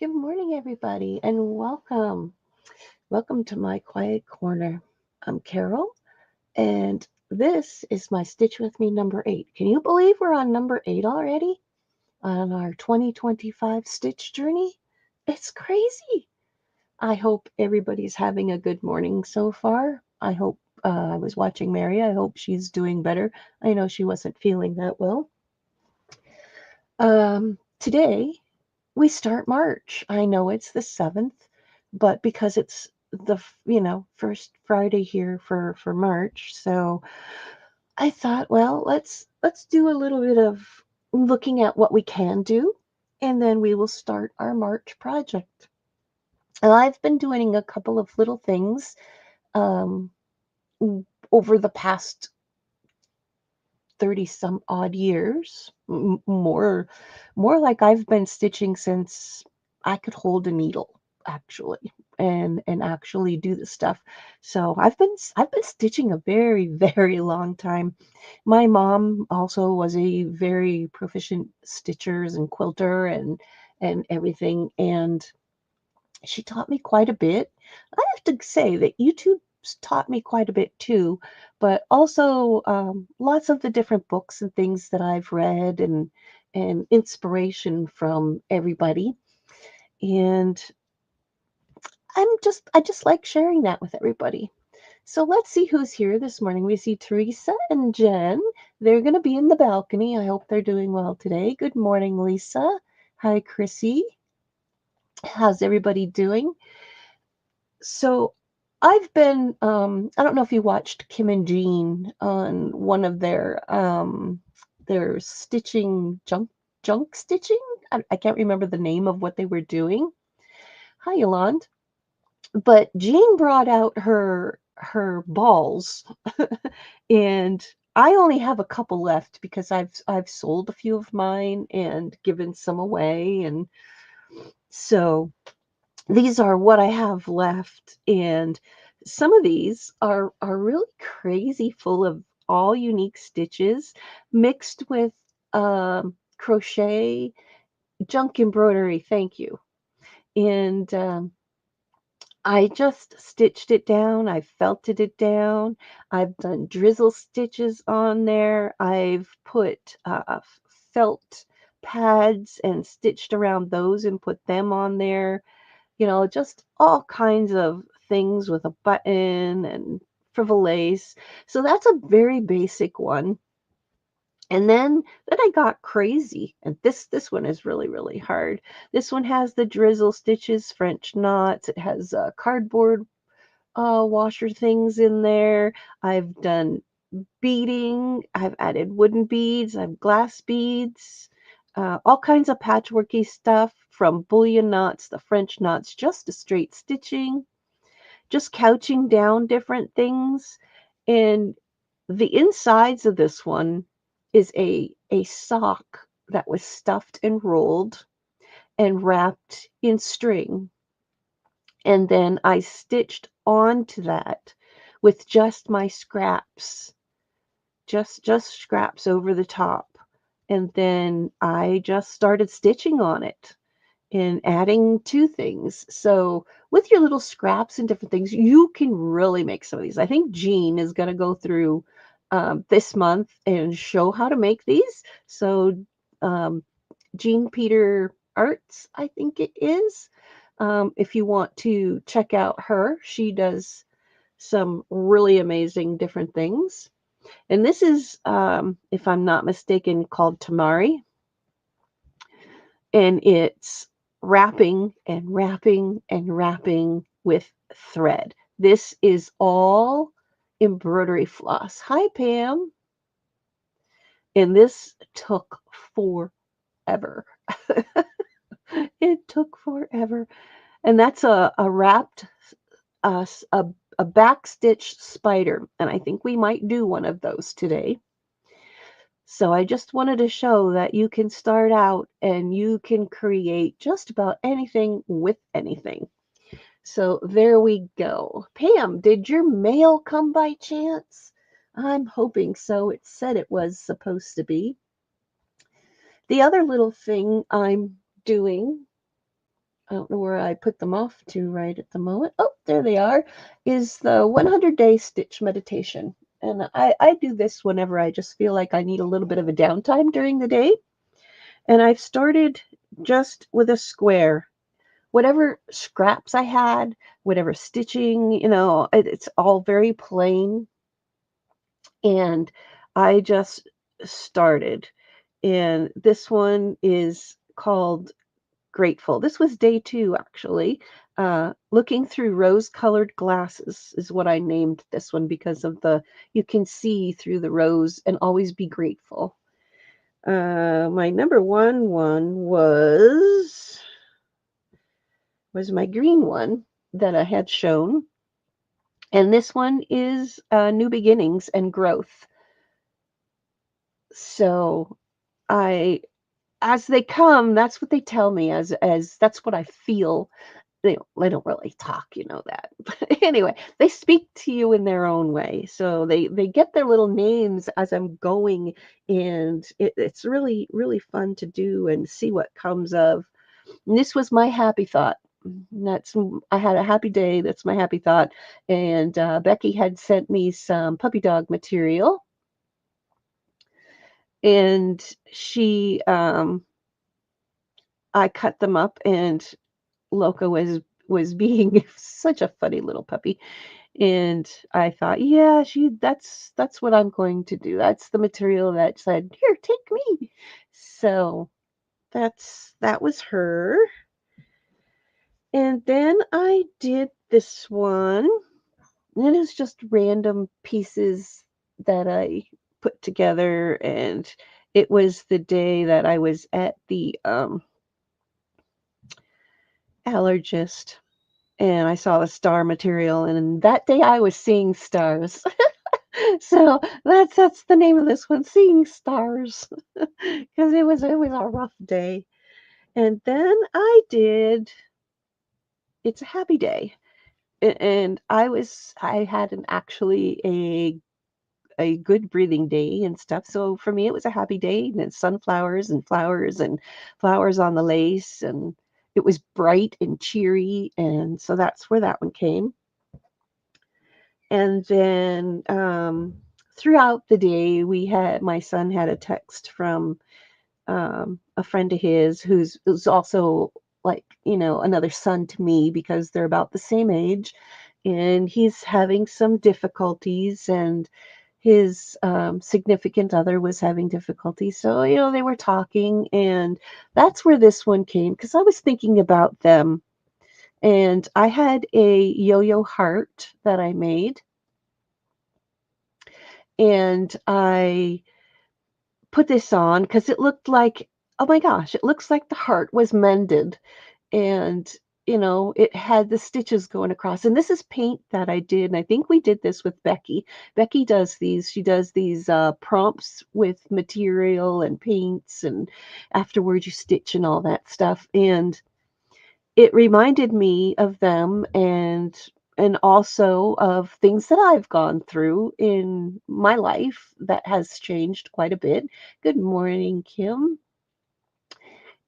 Good morning, everybody, and welcome. Welcome to my quiet corner. I'm Carol, and this is my Stitch With Me number 8. Can you believe we're on number 8 already on our 2025 Stitch journey? It's crazy. I hope everybody's having a good morning so far. I hope I was watching Mary. I hope she's doing better. I know she wasn't feeling that well. Today, we start March. I know it's the 7th, but because it's the first Friday here for March, so I thought, well, let's do a little bit of looking at what we can do, and then we will start our March project. And I've been doing a couple of little things um, over the past 30 some odd years, more like I've been stitching since I could hold a needle actually and actually do the stuff. So I've been stitching a very very long time. My mom also was a very proficient stitchers and quilter and everything, and she taught me quite a bit. I have to say that YouTube's taught me quite a bit too, but also lots of the different books and things that I've read and inspiration from everybody. And I just like sharing that with everybody. So let's see who's here this morning. We see Teresa and Jen. They're going to be in the balcony. I hope they're doing well today. Good morning, Lisa. Hi, Chrissy. How's everybody doing? So I've been I don't know if you watched Kim and Jean on one of their stitching junk stitching. I can't remember the name of what they were doing. Hi, Yolande. But Jean brought out her balls, and I only have a couple left because I've sold a few of mine and given some away, and so these are what I have left, and some of these are really crazy, full of all unique stitches mixed with crochet, junk embroidery. Thank you. And I just stitched it down. I felted it down. I've done drizzle stitches on there. I've put felt pads and stitched around those and put them on there, just all kinds of things with a button and frivolous lace. So that's a very basic one. And then I got crazy, and this one is really really hard. This one has the drizzle stitches, French knots. It has cardboard washer things in there. I've done beading. I've added wooden beads. I've glass beads. All kinds of patchworky stuff, from bullion knots, the French knots, just to straight stitching, just couching down different things. And the insides of this one is a sock that was stuffed and rolled and wrapped in string. And then I stitched onto that with just my scraps, just scraps over the top. And then I just started stitching on it and adding to things. So with your little scraps and different things, you can really make some of these. I think Jean is going to go through this month and show how to make these. So um, Jean Peter Arts, I think it is. If you want to check out her, she does some really amazing different things. And this is, if I'm not mistaken, called Tamari, and it's wrapping and wrapping and wrapping with thread. This is all embroidery floss. Hi, Pam. And this took forever. It took forever. And that's a wrapped, uh, a, a backstitch spider. And I think we might do one of those today. So I just wanted to show that you can start out and you can create just about anything with anything. So there we go. Pam, did your mail come by chance? I'm hoping so. It said it was supposed to be. The other little thing I'm doing I don't know where I put them off to right at the moment. Oh, there they are. Is the 100-day stitch meditation. And I do this whenever I just feel like I need a little bit of a downtime during the day. And I've started just with a square. Whatever scraps I had, whatever stitching, it's all very plain. And I just started. And this one is called Grateful. This was day 2, actually. Looking through rose-colored glasses is what I named this one because of you can see through the rose and always be grateful. My number one was my green one that I had shown. And this one is new beginnings and growth. So I as they come, that's what they tell me as that's what I feel. They don't really talk, that. But anyway, they speak to you in their own way. So they get their little names as I'm going, and it's really, really fun to do and see what comes of. And this was my happy thought. I had a happy day. That's my happy thought. And Becky had sent me some puppy dog material, and I cut them up, and Loca was being such a funny little puppy, and I thought, yeah, that's what I'm going to do. That's the material that said, here, take me. So that was her. And then I did this one, and it's just random pieces that I put together, and it was the day that I was at the allergist, and I saw the star material, and that day I was seeing stars. So that's the name of this one, Seeing Stars, because it was a rough day. And then I did It's a Happy Day, and I had an actually a good breathing day and stuff. So for me, it was a happy day, and it's sunflowers and flowers on the lace, and it was bright and cheery, and so that's where that one came. And then throughout the day, my son had a text from a friend of his who's also like, another son to me because they're about the same age. And he's having some difficulties, and his significant other was having difficulties. So, they were talking, and that's where this one came because I was thinking about them. And I had a yo-yo heart that I made, and I put this on because it looked like, oh my gosh, it looks like the heart was mended, and it had the stitches going across. And this is paint that I did, and I think we did this with Becky. Becky does these. She does these prompts with material and paints, and afterwards you stitch and all that stuff. And it reminded me of them, and also of things that I've gone through in my life that has changed quite a bit. Good morning, Kim.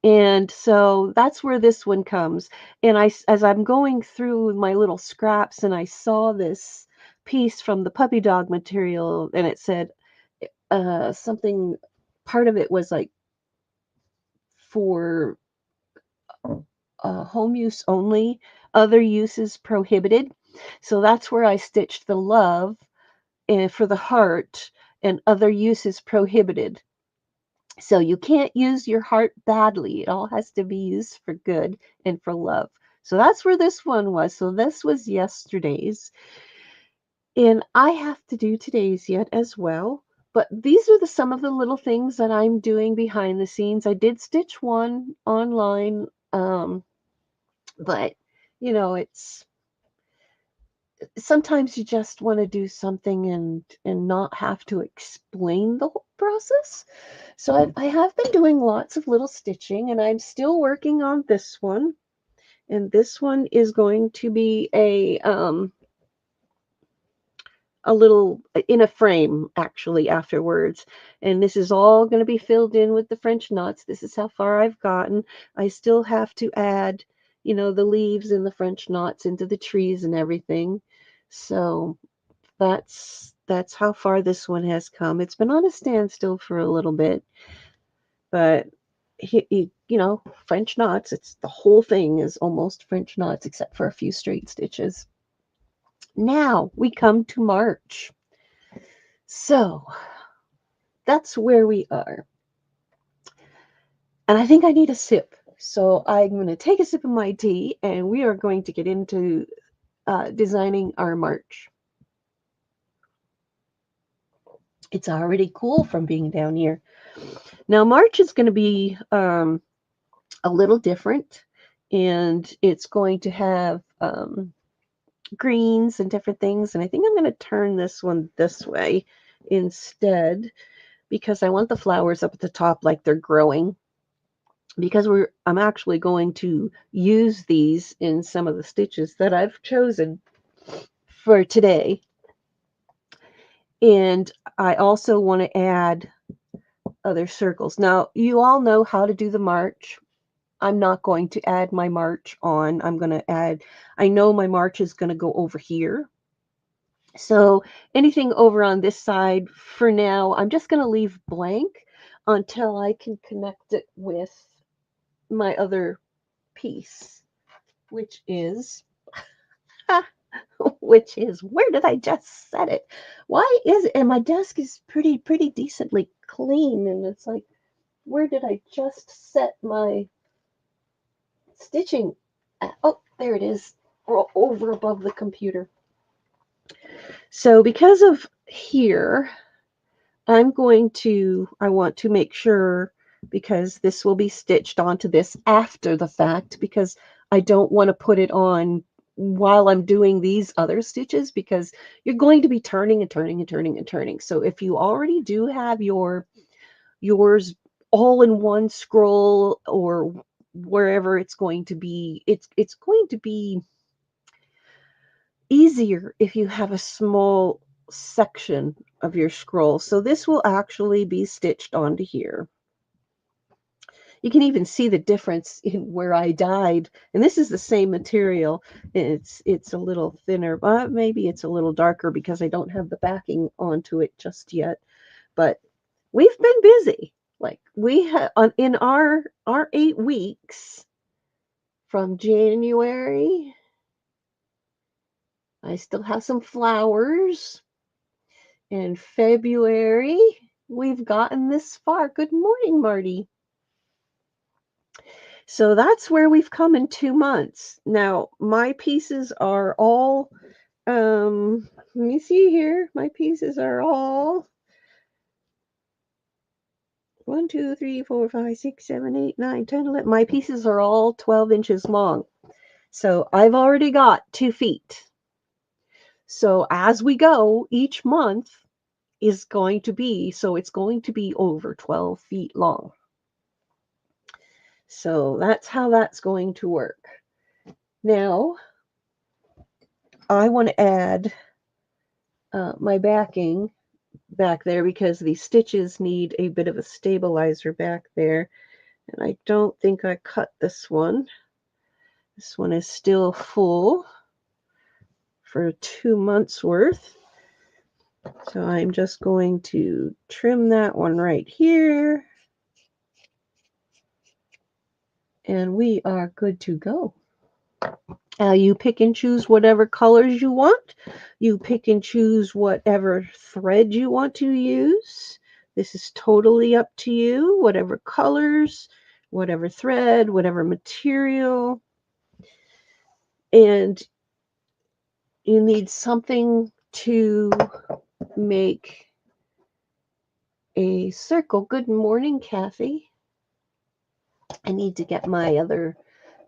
And so that's where this one comes. And as I'm going through my little scraps, and I saw this piece from the puppy dog material, and it said something, part of it was like for home use only, other uses prohibited. So that's where I stitched the love for the heart, and other uses prohibited. So you can't use your heart badly. It all has to be used for good and for love. So that's where this one was. So this was yesterday's. And I have to do today's yet as well. But these are some of the little things that I'm doing behind the scenes. I did stitch one online, but it's sometimes you just want to do something and not have to explain the whole process. So I have been doing lots of little stitching, and I'm still working on this one. And this one is going to be a little in a frame, actually, afterwards. And this is all going to be filled in with the French knots. This is how far I've gotten. I still have to add the leaves and the French knots into the trees and everything. So that's how far this one has come. It's been on a standstill for a little bit, but French knots, it's the whole thing is almost French knots except for a few straight stitches. Now we come to March. So that's where we are. And I think I need a sip. So I'm going to take a sip of my tea and we are going to get into designing our March. It's already cool from being down here. Now, March is going to be a little different, and it's going to have greens and different things. And I think I'm going to turn this one this way instead because I want the flowers up at the top like they're growing. Because I'm actually going to use these in some of the stitches that I've chosen for today. And I also want to add other circles. Now, you all know how to do the march. I'm not going to add my march on. I know my march is going to go over here. So anything over on this side, for now, I'm just going to leave blank until I can connect it with my other piece, which is, where did I just set it? Why is it? And my desk is pretty decently clean. And it's like, where did I just set my stitching at? Oh, there it is, over above the computer. So because of here, I want to make sure, because this will be stitched onto this after the fact, because I don't want to put it on while I'm doing these other stitches, because you're going to be turning and turning and turning and turning. So if you already do have yours all in one scroll or wherever it's going to be, it's going to be easier if you have a small section of your scroll. So this will actually be stitched onto here. You can even see the difference in where I dyed. And this is the same material. It's a little thinner, but maybe it's a little darker because I don't have the backing onto it just yet. But we've been busy. Like we have in our 8 weeks from January. I still have some flowers. In February, we've gotten this far. Good morning, Marty. So that's where we've come in 2 months. Now, my pieces are all, let me see here. My pieces are all 1, 2, 3, 4, 5, 6, 7, 8, 9, 10, 11. My pieces are all 12 inches long. So I've already got 2 feet. So as we go, each month is going to be, so it's going to be over 12 feet long. So that's how that's going to work. Now, I want to add my backing back there because the stitches need a bit of a stabilizer back there. And I don't think I cut this one. This one is still full for 2 months worth. So I'm just going to trim that one right here. And we are good to go. You pick and choose whatever colors you want. You pick and choose whatever thread you want to use. This is totally up to you. Whatever colors, whatever thread, whatever material. And you need something to make a circle. Good morning, Kathy. I need to get my other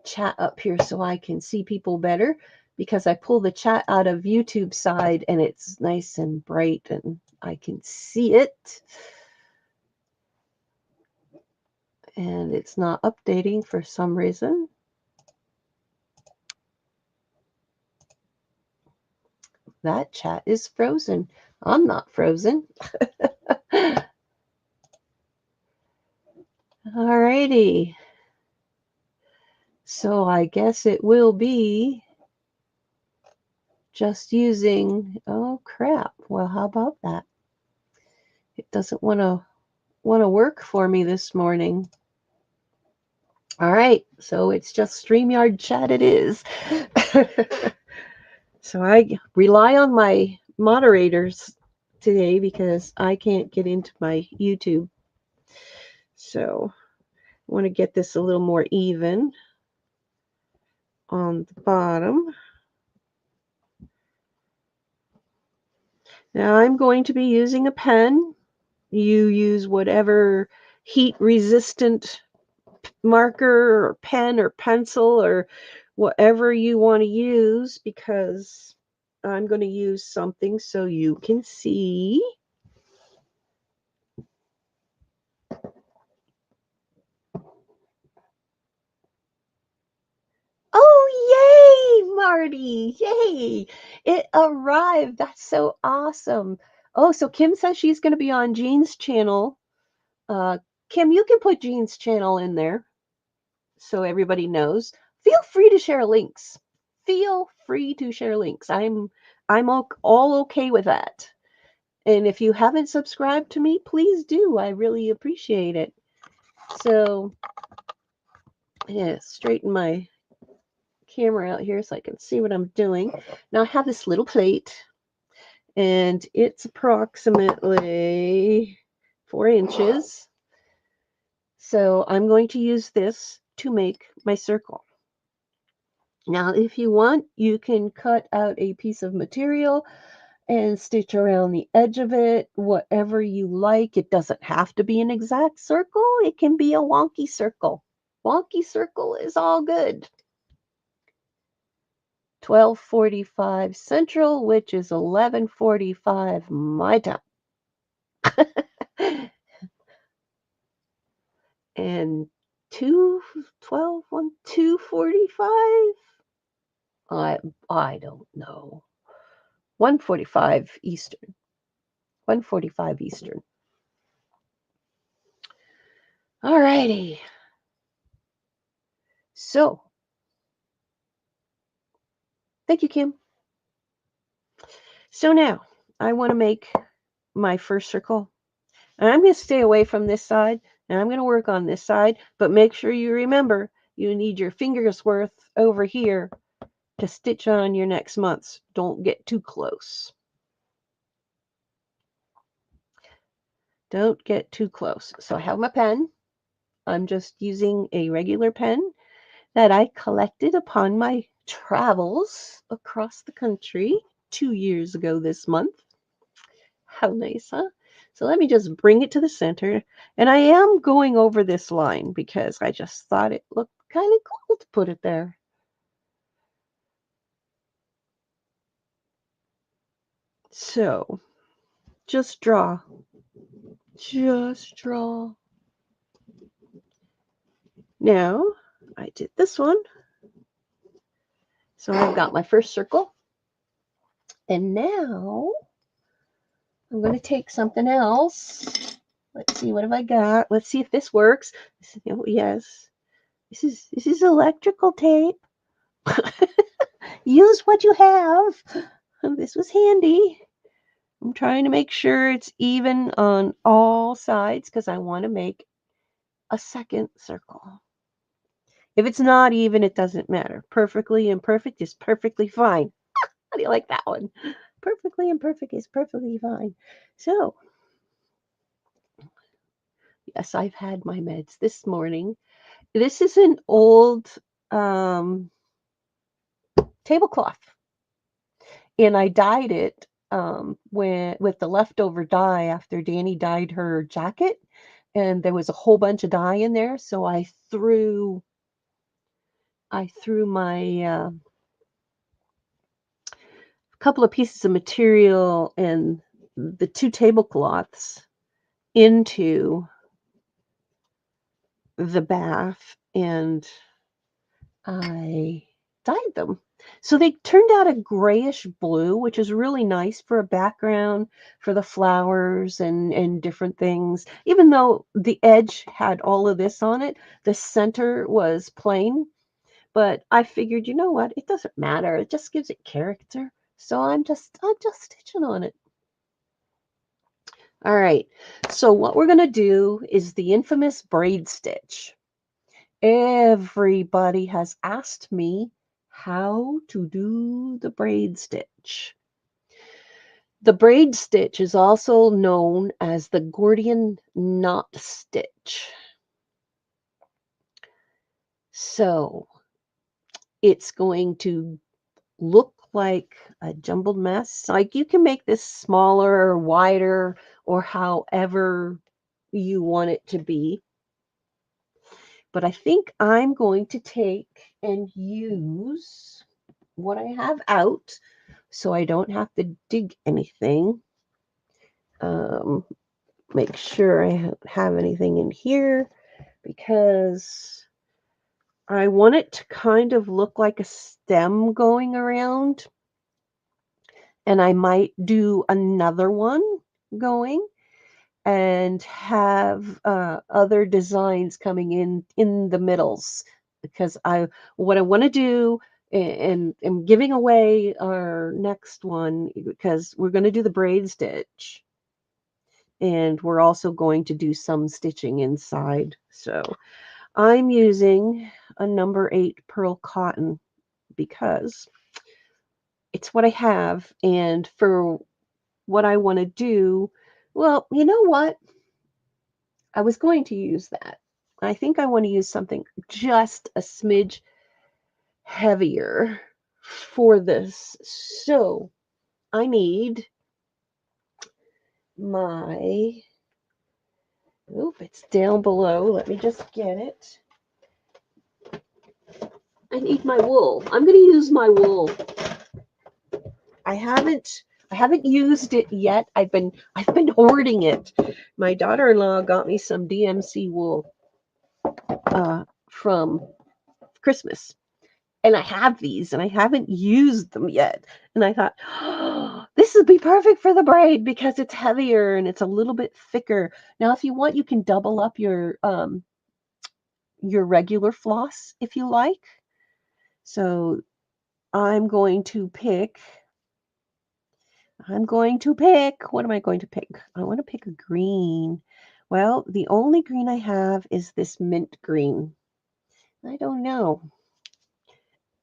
chat up here so I can see people better, because I pull the chat out of YouTube side and it's nice and bright and I can see it. And it's not updating for some reason. That chat is frozen. I'm not frozen. Alrighty. So I guess it will be just using, oh crap. Well, how about that? It doesn't want to work for me this morning. All right, so it's just StreamYard chat it is. So I rely on my moderators today because I can't get into my YouTube. So I want to get this a little more even on the bottom. Now I'm going to be using a pen. You use whatever heat resistant marker or pen or pencil or whatever you want to use, because I'm going to use something so you can see. Oh, yay, Marty. Yay. It arrived. That's so awesome. Oh, so Kim says she's going to be on Jean's channel. Kim, you can put Jean's channel in there so everybody knows. Feel free to share links. Feel free to share links. I'm all okay with that. And if you haven't subscribed to me, please do. I really appreciate it. So, yeah, straighten my camera out here so I can see what I'm doing. Now I have this little plate, and it's approximately 4 inches. So I'm going to use this to make my circle. Now, if you want, you can cut out a piece of material and stitch around the edge of it, whatever you like. It doesn't have to be an exact circle. It can be a wonky circle. Wonky circle is all good. 12:45 Central, which is 11:45 my time. And 2:45. I don't know. 1:45 Eastern. 1:45 Eastern. All righty. So, thank you, Kim. So now I want to make my first circle. And I'm going to stay away from this side, and I'm going to work on this side, but make sure you remember you need your fingers worth over here to stitch on your next month's. Don't get too close. Don't get too close. So I have my pen. I'm just using a regular pen that I collected upon my travels across the country 2 years ago this month. How nice, huh? So let me just bring it to the center. And I am going over this line because I just thought it looked kind of cool to put it there. So just draw. Just draw. Now I did this one. So I've got my first circle. And now I'm going to take something else. Let's see, what have I got? Let's see if this works. Oh, yes. This is electrical tape. Use what you have. This was handy. I'm trying to make sure it's even on all sides because I want to make a second circle. If it's not even, it doesn't matter. Perfectly imperfect is perfectly fine. How do you like that one? Perfectly imperfect is perfectly fine. So, yes, I've had my meds this morning. This is an old tablecloth, and I dyed it with the leftover dye after Danny dyed her jacket, and there was a whole bunch of dye in there, so I threw my couple of pieces of material and the 2 tablecloths into the bath, and I dyed them. So they turned out a grayish blue, which is really nice for a background for the flowers and different things. Even though the edge had all of this on it, the center was plain. But I figured, you know what? It doesn't matter. It just gives it character. So I'm just stitching on it. All right. So what we're going to do is the infamous braid stitch. Everybody has asked me how to do the braid stitch. The braid stitch is also known as the Gordian knot stitch. So it's going to look like a jumbled mess. Like you can make this smaller or wider or however you want it to be. But I think I'm going to take and use what I have out so I don't have to dig anything. Um, Make sure I have anything in here because I want it to kind of look like a stem going around, and I might do another one going and have other designs coming in the middles because I what I want to do and am giving away our next one because we're going to do the braid stitch and we're also going to do some stitching inside. So I'm using a number 8 pearl cotton because it's what I have, and for what I want to do, well, you know what? I was going to use that. I think I want to use something just a smidge heavier for this. So I need my, oop, it's down below. Let me just get it. I need my wool. I'm going to use my wool. I haven't used it yet. I've been hoarding it. My daughter-in-law got me some DMC wool from Christmas. And I have these and I haven't used them yet. And I thought, oh, this would be perfect for the braid because it's heavier and it's a little bit thicker. Now, if you want, you can double up your regular floss if you like. So I'm going to pick. What am I going to pick? I want to pick a green. Well, the only green I have is this mint green. I don't know.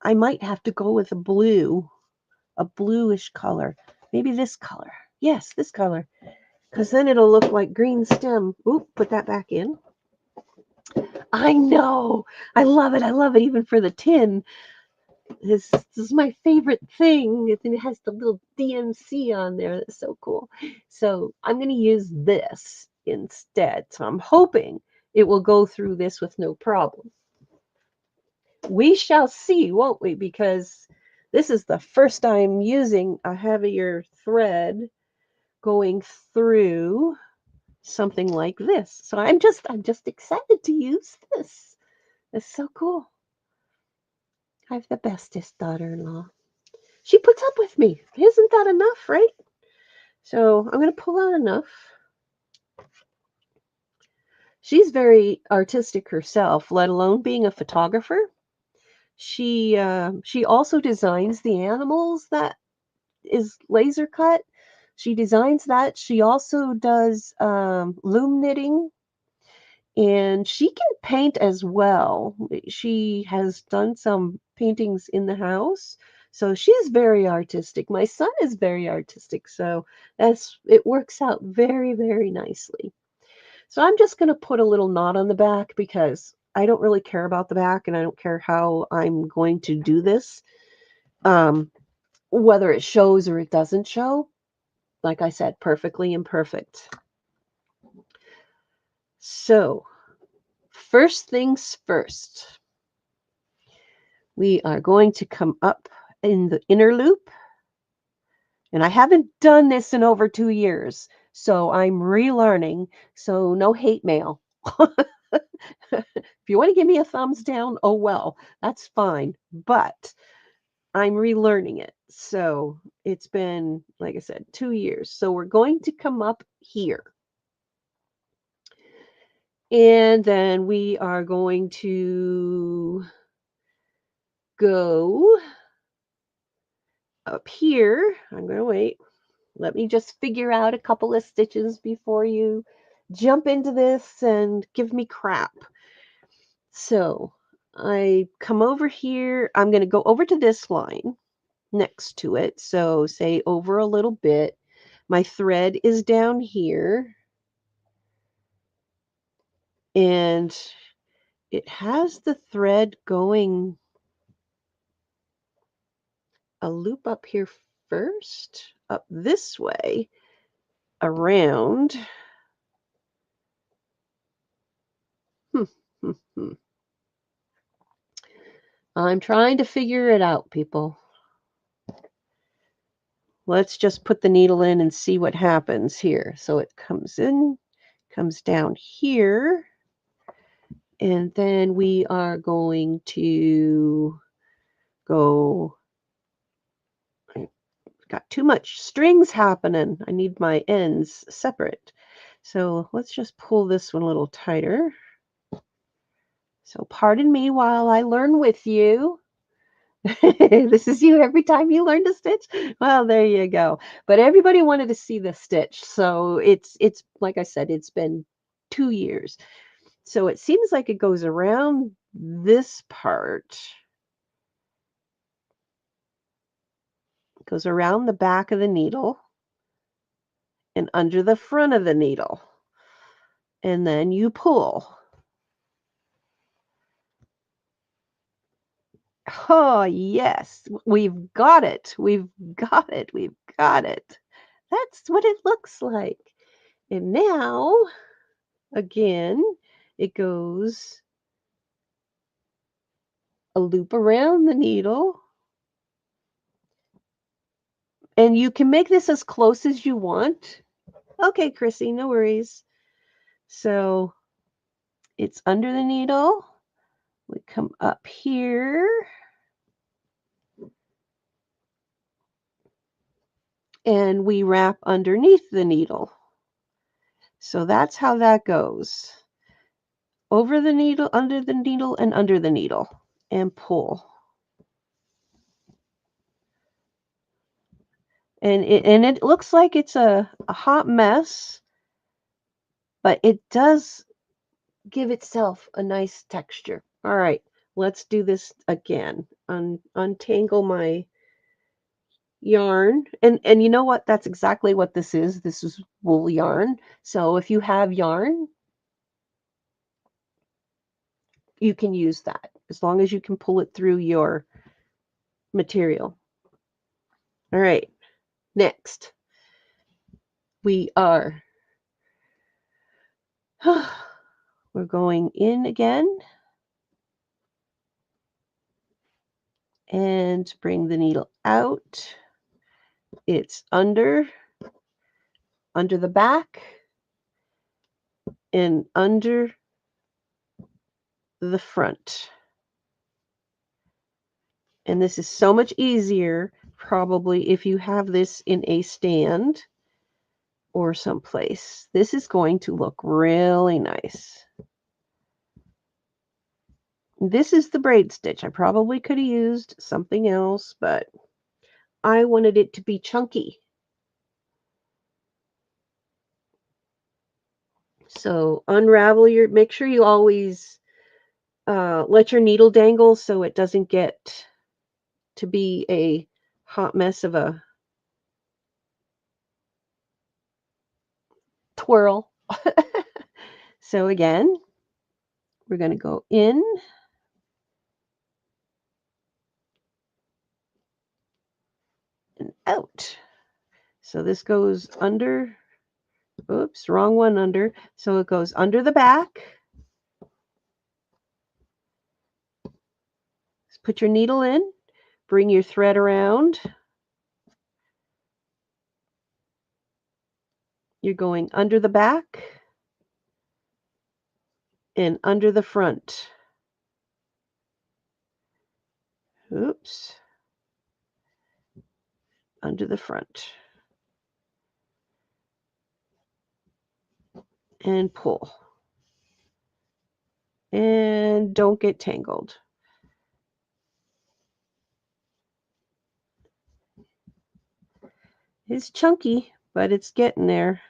I might have to go with a bluish color. Maybe this color. Yes, this color. Because then it'll look like green stem. Oop, put that back in. I know. I love it. I love it. Even for the tin. This is my favorite thing. It has the little DMC on there. That's so cool. So I'm going to use this instead. So I'm hoping it will go through this with no problem. We shall see, won't we? Because this is the first time using a heavier thread going through something like this. So I'm just excited to use this. It's so cool. I have the bestest daughter-in-law. She puts up with me. Isn't that enough, right? So I'm going to pull out enough. She's very artistic herself, let alone being a photographer. She also designs the animals that is laser cut. She designs that. She also does loom knitting, and she can paint as well. She has done some paintings in the house, so she's very artistic. My son is very artistic, so it works out very, very nicely. So I'm just going to put a little knot on the back because I don't really care about the back, and I don't care how I'm going to do this, whether it shows or it doesn't show. Like I said, perfectly imperfect. So first things first, we are going to come up in the inner loop. And I haven't done this in over 2 years, so I'm relearning. So no hate mail. If you want to give me a thumbs down, oh well, that's fine. But I'm relearning it. So it's been, like I said, 2 years. So we're going to come up here. And then we are going to go up here. I'm going to wait. Let me just figure out a couple of stitches before you jump into this and give me crap. So I come over here. I'm going to go over to this line next to it. So say over a little bit. My thread is down here. And it has the thread going a loop up here first, up this way, around. Hmm, hmm, hmm. I'm trying to figure it out, people. Let's just put the needle in and see what happens here. So it comes in, comes down here, and then we are going to go. I got too much strings happening. I need my ends separate. So let's just pull this one a little tighter. So pardon me while I learn with you. This is you every time you learn to stitch. Well, there you go. But everybody wanted to see the stitch. So it's like I said, it's been 2 years. So it seems like it goes around this part. It goes around the back of the needle and under the front of the needle. And then you pull. Oh, yes. We've got it. We've got it. We've got it. That's what it looks like. And now, again, it goes a loop around the needle. And you can make this as close as you want. Okay, Chrissy, no worries. So it's under the needle. We come up here. And we wrap underneath the needle. So that's how that goes. Over the needle, and under the needle. And pull. And it looks like it's a hot mess, but it does give itself a nice texture. All right, let's do this again. Untangle my yarn. And you know what? That's exactly what this is. This is wool yarn. So if you have yarn, you can use that as long as you can pull it through your material. All right, next we are we're going in again and bring the needle out. It's under the back and under the front. And this is so much easier probably if you have this in a stand or someplace. This is going to look really nice. This is the braid stitch. I probably could have used something else, but I wanted it to be chunky. So unravel make sure you always let your needle dangle so it doesn't get to be a hot mess of a twirl. So again, we're going to go in and out. So this goes under, oops, wrong one under. So it goes under the back. Put your needle in, bring your thread around. You're going under the back and under the front. Oops. Under the front. And pull. And don't get tangled. It's chunky, but it's getting there.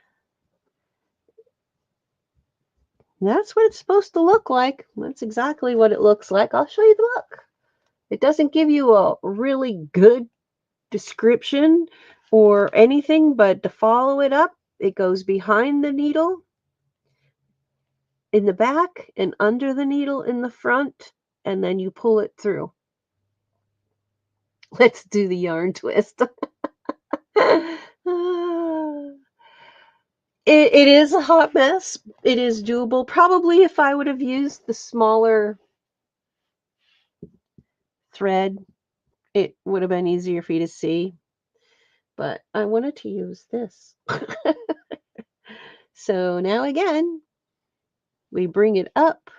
And that's what it's supposed to look like. That's exactly what it looks like. I'll show you the book. It doesn't give you a really good description or anything, but to follow it up, it goes behind the needle in the back and under the needle in the front, and then you pull it through. Let's do the yarn twist. It is a hot mess. It is doable. Probably if I would have used the smaller thread, it would have been easier for you to see. But I wanted to use this. So now again, we bring it up.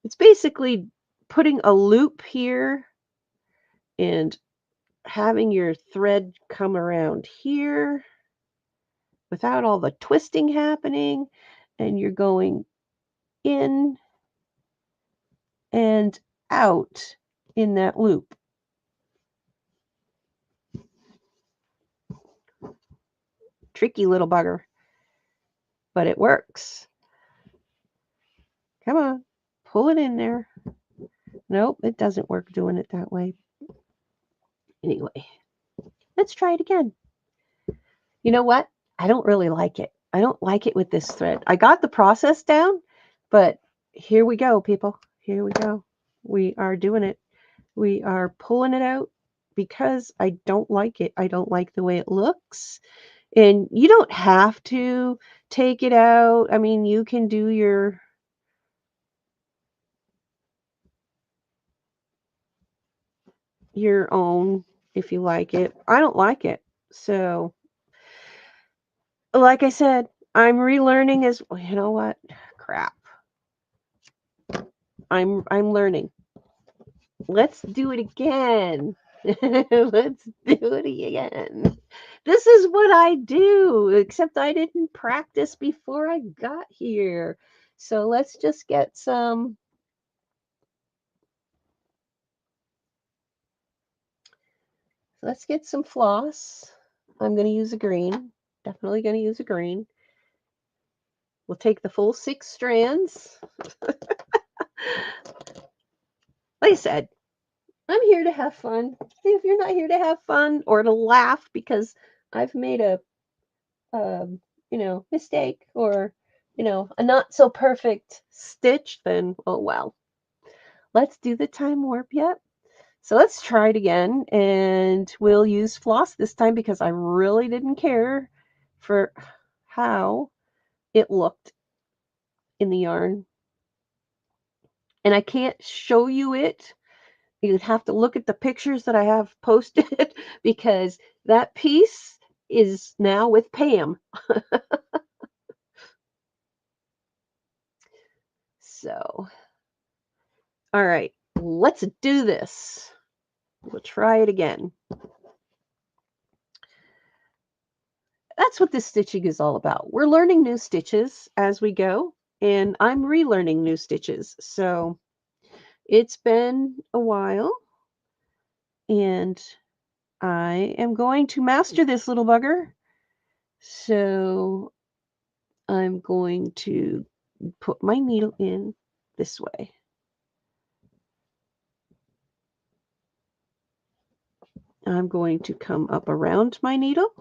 It's basically putting a loop here and having your thread come around here without all the twisting happening, and you're going in and out in that loop. Tricky little bugger, but it works. Come on, pull it in there. Nope, it doesn't work doing it that way. Anyway, let's try it again. You know what? I don't really like it. I don't like it with this thread. I got the process down, but here we go, people. Here we go. We are doing it. We are pulling it out because I don't like it. I don't like the way it looks. And you don't have to take it out. I mean, you can do your own if you like it. I don't like it. So, like I said, I'm relearning as well. You know what? Crap. I'm learning. Let's do it again. Let's do it again. This is what I do, except I didn't practice before I got here. So let's just get some. Let's get some floss. I'm going to use a green. Definitely going to use a green. We'll take the full 6 strands. Like I said, I'm here to have fun. If you're not here to have fun or to laugh because I've made a mistake or, a not so perfect stitch, then, oh well. Let's do the time warp yet. So let's try it again, and we'll use floss this time because I really didn't care for how it looked in the yarn. And I can't show you it. You'd have to look at the pictures that I have posted because that piece is now with Pam. So, all right, let's do this. We'll try it again. That's what this stitching is all about. We're learning new stitches as we go, and I'm relearning new stitches. So it's been a while, and I am going to master this little bugger. So I'm going to put my needle in this way. I'm going to come up around my needle.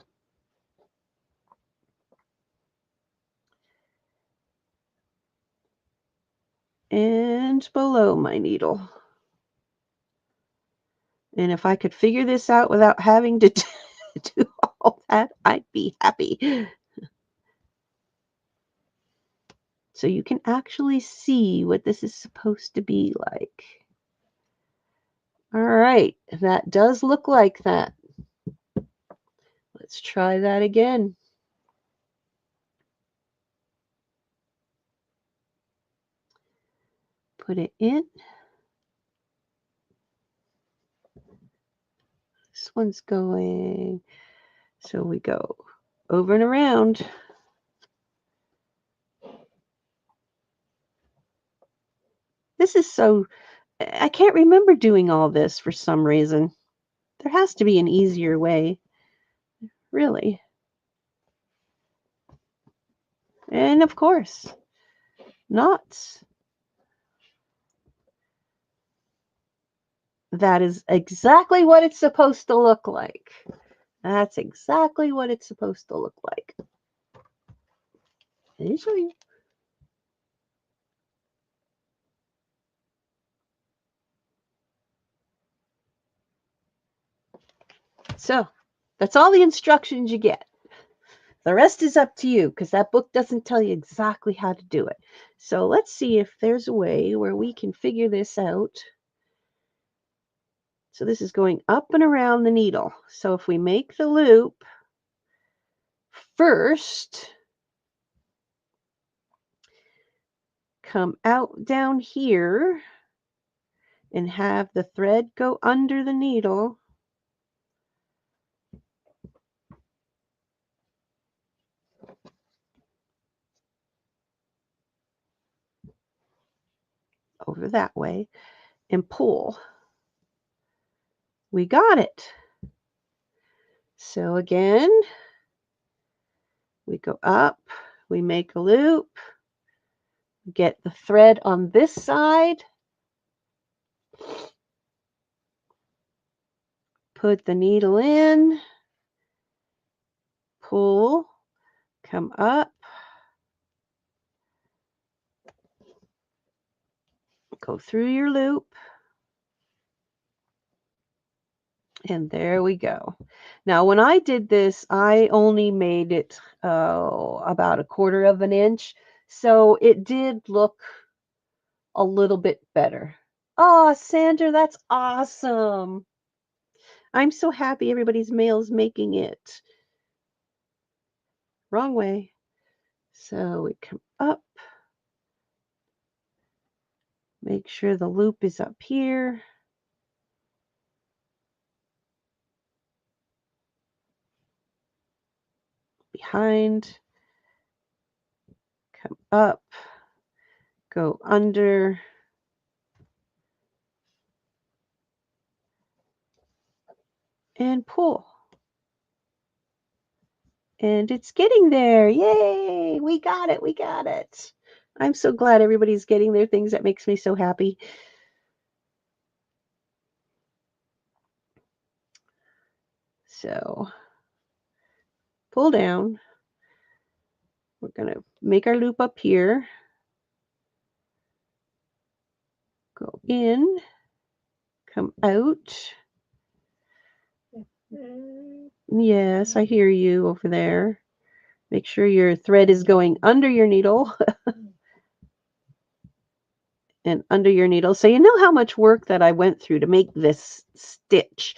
And below my needle. And if I could figure this out without having to do all that, I'd be happy. So you can actually see what this is supposed to be like. All right, that does look like that. Let's try that again. Put it in. This one's going, so we go over and around. This is so, I can't remember doing all this for some reason. There has to be an easier way. really. And of course, knots. That is exactly what it's supposed to look like. That's exactly what it's supposed to look like. Let me show you. So that's all the instructions you get. The rest is up to you because that book doesn't tell you exactly how to do it. So let's see if there's a way where we can figure this out. So this is going up and around the needle. So if we make the loop first, come out down here and have the thread go under the needle. Over that way and pull. We got it. So again, we go up, we make a loop, get the thread on this side, put the needle in, pull, come up, go through your loop, and there we go. Now, when I did this, I only made it about 1/4 of an inch, so it did look a little bit better. Oh, Sandra, that's awesome. I'm so happy everybody's mail's making it. Wrong way. So we come up, make sure the loop is up here. Behind, come up, go under, and pull. And it's getting there. Yay! We got it. We got it. I'm so glad everybody's getting their things. That makes me so happy. So pull down. We're going to make our loop up here. Go in, come out. Yes, I hear you over there. Make sure your thread is going under your needle and under your needle. So you know how much work that I went through to make this stitch.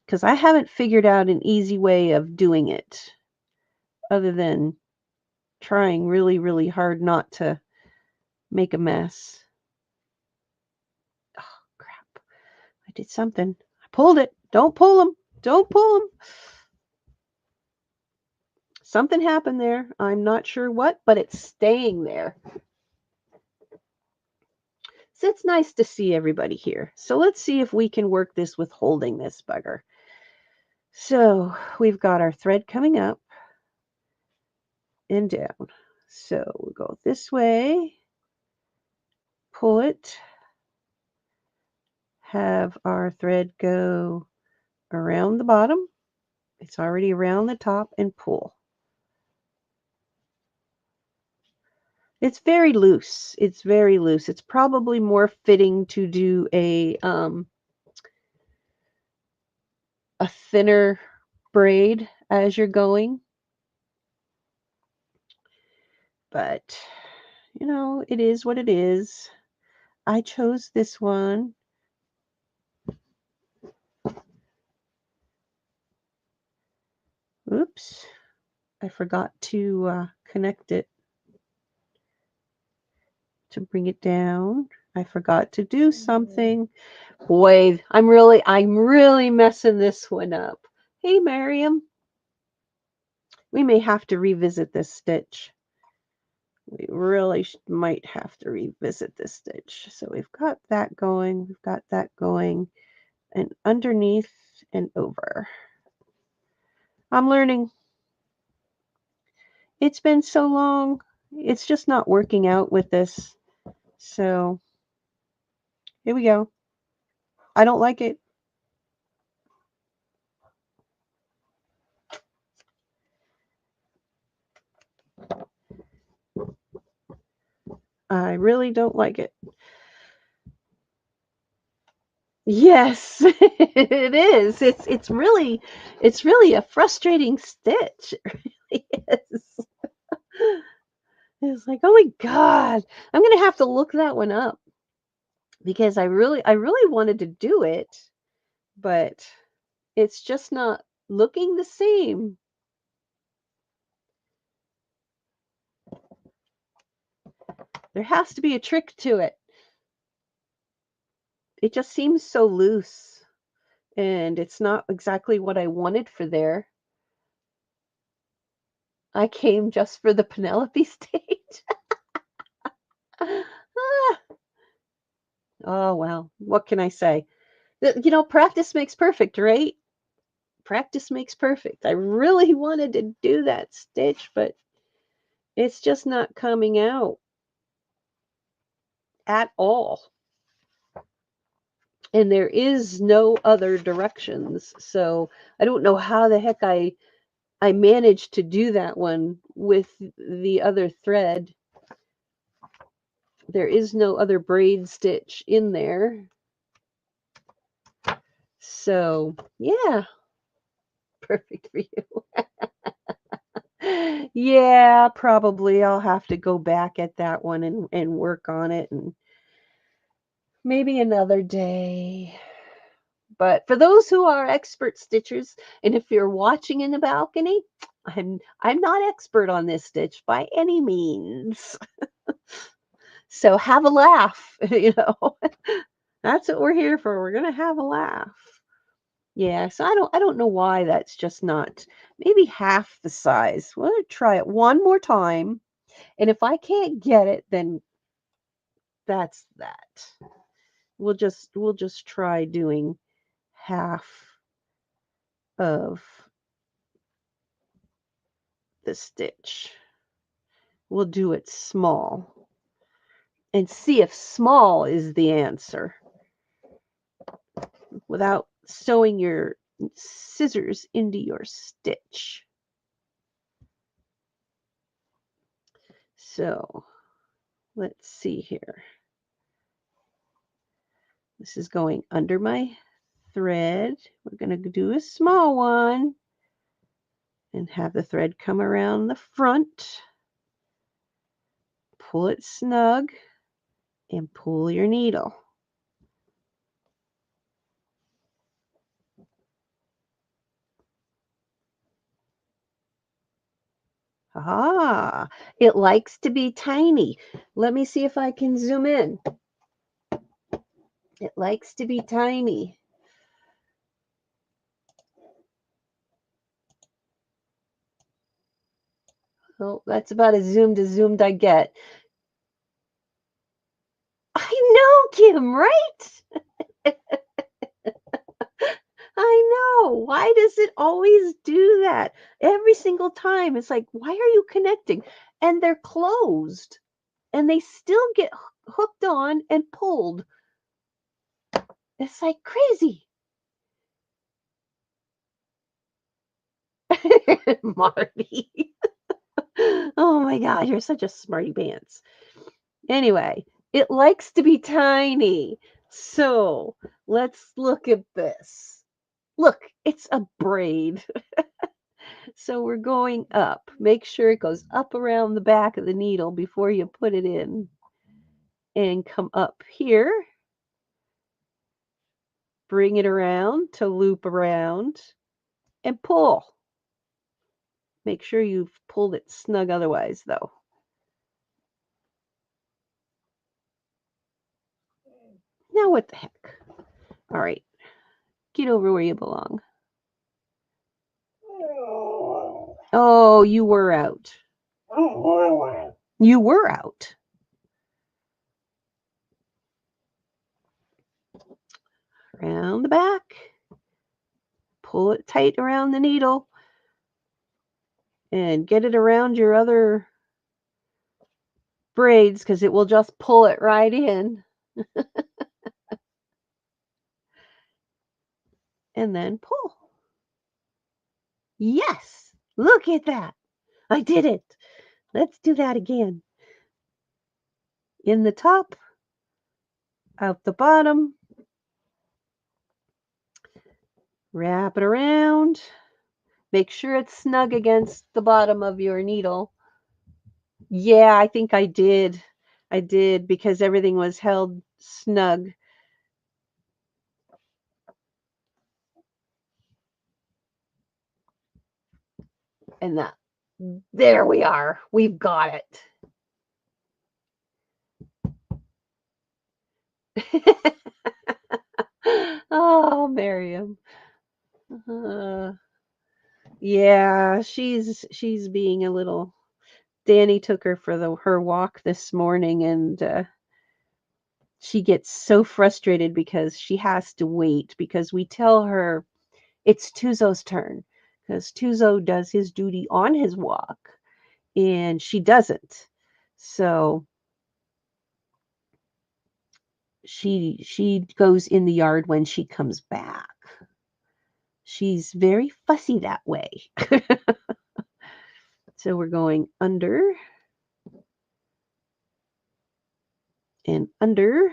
Because I haven't figured out an easy way of doing it other than trying really, really hard not to make a mess. Oh, crap. I did something. I pulled it. Don't pull them. Don't pull them. Something happened there. I'm not sure what, but it's staying there. So it's nice to see everybody here. So let's see if we can work this with holding this bugger. So we've got our thread coming up and down. So we'll go this way, pull it, have our thread go around the bottom. It's already around the top, and pull. It's very loose. It's very loose. It's probably more fitting to do a thinner braid as you're going. But, you know, it is what it is. I chose this one. Oops. I forgot to connect it to bring it down. I forgot to do something. Boy, I'm really messing this one up. Hey, Miriam. We may have to revisit this stitch. We really might have to revisit this stitch. So we've got that going. We've got that going. And underneath, and over. I'm learning. It's been so long. It's just not working out with this. So here we go. I don't like it. I really don't like it. Yes, it is. It's really a frustrating stitch. It really is. It's like, oh my God, I'm gonna have to look that one up because I really wanted to do it, but it's just not looking the same. There has to be a trick to it. It just seems so loose, and it's not exactly what I wanted for there. I came just for the Penelope stage. Ah, oh well, what can I say? You know, practice makes perfect, right? Practice makes perfect. I really wanted to do that stitch, but it's just not coming out at all. And there is no other directions. So I don't know how the heck I managed to do that one with the other thread. There is no other braid stitch in there. So, yeah, perfect for you. Yeah, probably I'll have to go back at that one and work on it and maybe another day. But for those who are expert stitchers, and if you're watching in the balcony, I'm not expert on this stitch by any means. So have a laugh, you know. That's what we're here for. We're gonna have a laugh. Yeah, so I don't know why that's just not maybe half the size. We'll try it one more time. And if I can't get it, then that's that. We'll just try doing half of the stitch. We'll do it small and see if small is the answer without sewing your scissors into your stitch. So let's see here. This is going under my thread. We're going to do a small one and have the thread come around the front. Pull it snug and pull your needle. Ah, it likes to be tiny. Let me see if I can zoom in. It likes to be tiny. Oh, that's about as zoomed I get. I know, Kim, right? I know. Why does it always do that? Every single time. It's like, why are you connecting? And they're closed. And they still get hooked on and pulled. It's like crazy. Marty. Oh my God, you're such a smarty pants. Anyway, it likes to be tiny. So let's look at this. Look, it's a braid. So we're going up. Make sure it goes up around the back of the needle before you put it in. And come up here. Bring it around to loop around and pull. Make sure you've pulled it snug otherwise, though. Now what the heck? All right. Get over where you belong. Oh, you were out. You were out. Around the back. pull it tight around the needle and get it around your other braids because it will just pull it right in. And then pull. Yes, look at that. I did it. Let's do that again. In the top, out the bottom, wrap it around. Make sure it's snug against the bottom of your needle. Yeah, I think I did. I did because everything was held snug. And that, there we are. We've got it. Oh, Miriam. Uh, yeah, she's being a little. Danny took her for her walk this morning, and she gets so frustrated because she has to wait because we tell her it's Tuzo's turn because Tuzo does his duty on his walk, and she doesn't. So she goes in the yard when she comes back. She's very fussy that way. So we're going under and under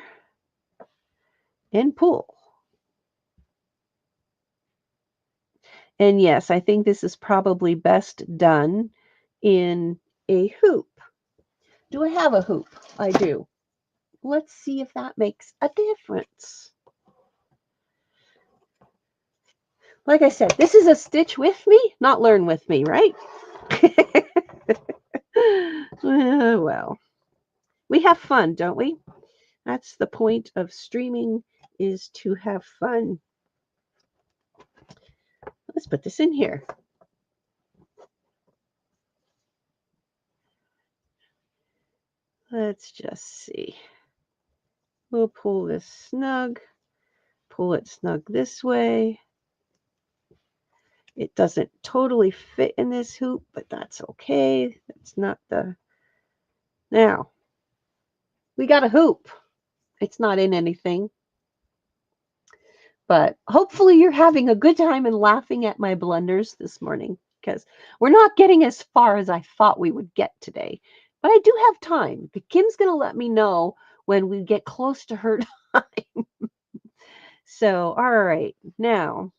and pull. And yes, I think this is probably best done in a hoop. Do I have a hoop? I do. Let's see if that makes a difference. Like I said, this is a stitch with me, not learn with me, right? Well, we have fun, don't we? That's the point of streaming, is to have fun. Let's put this in here. Let's just see. We'll pull this snug, pull it snug this way. It doesn't totally fit in this hoop, but that's okay. That's not the... Now, we got a hoop. It's not in anything. But hopefully you're having a good time and laughing at my blunders this morning, because we're not getting as far as I thought we would get today. But I do have time. Kim's going to let me know when we get close to her time. So, all right. Now,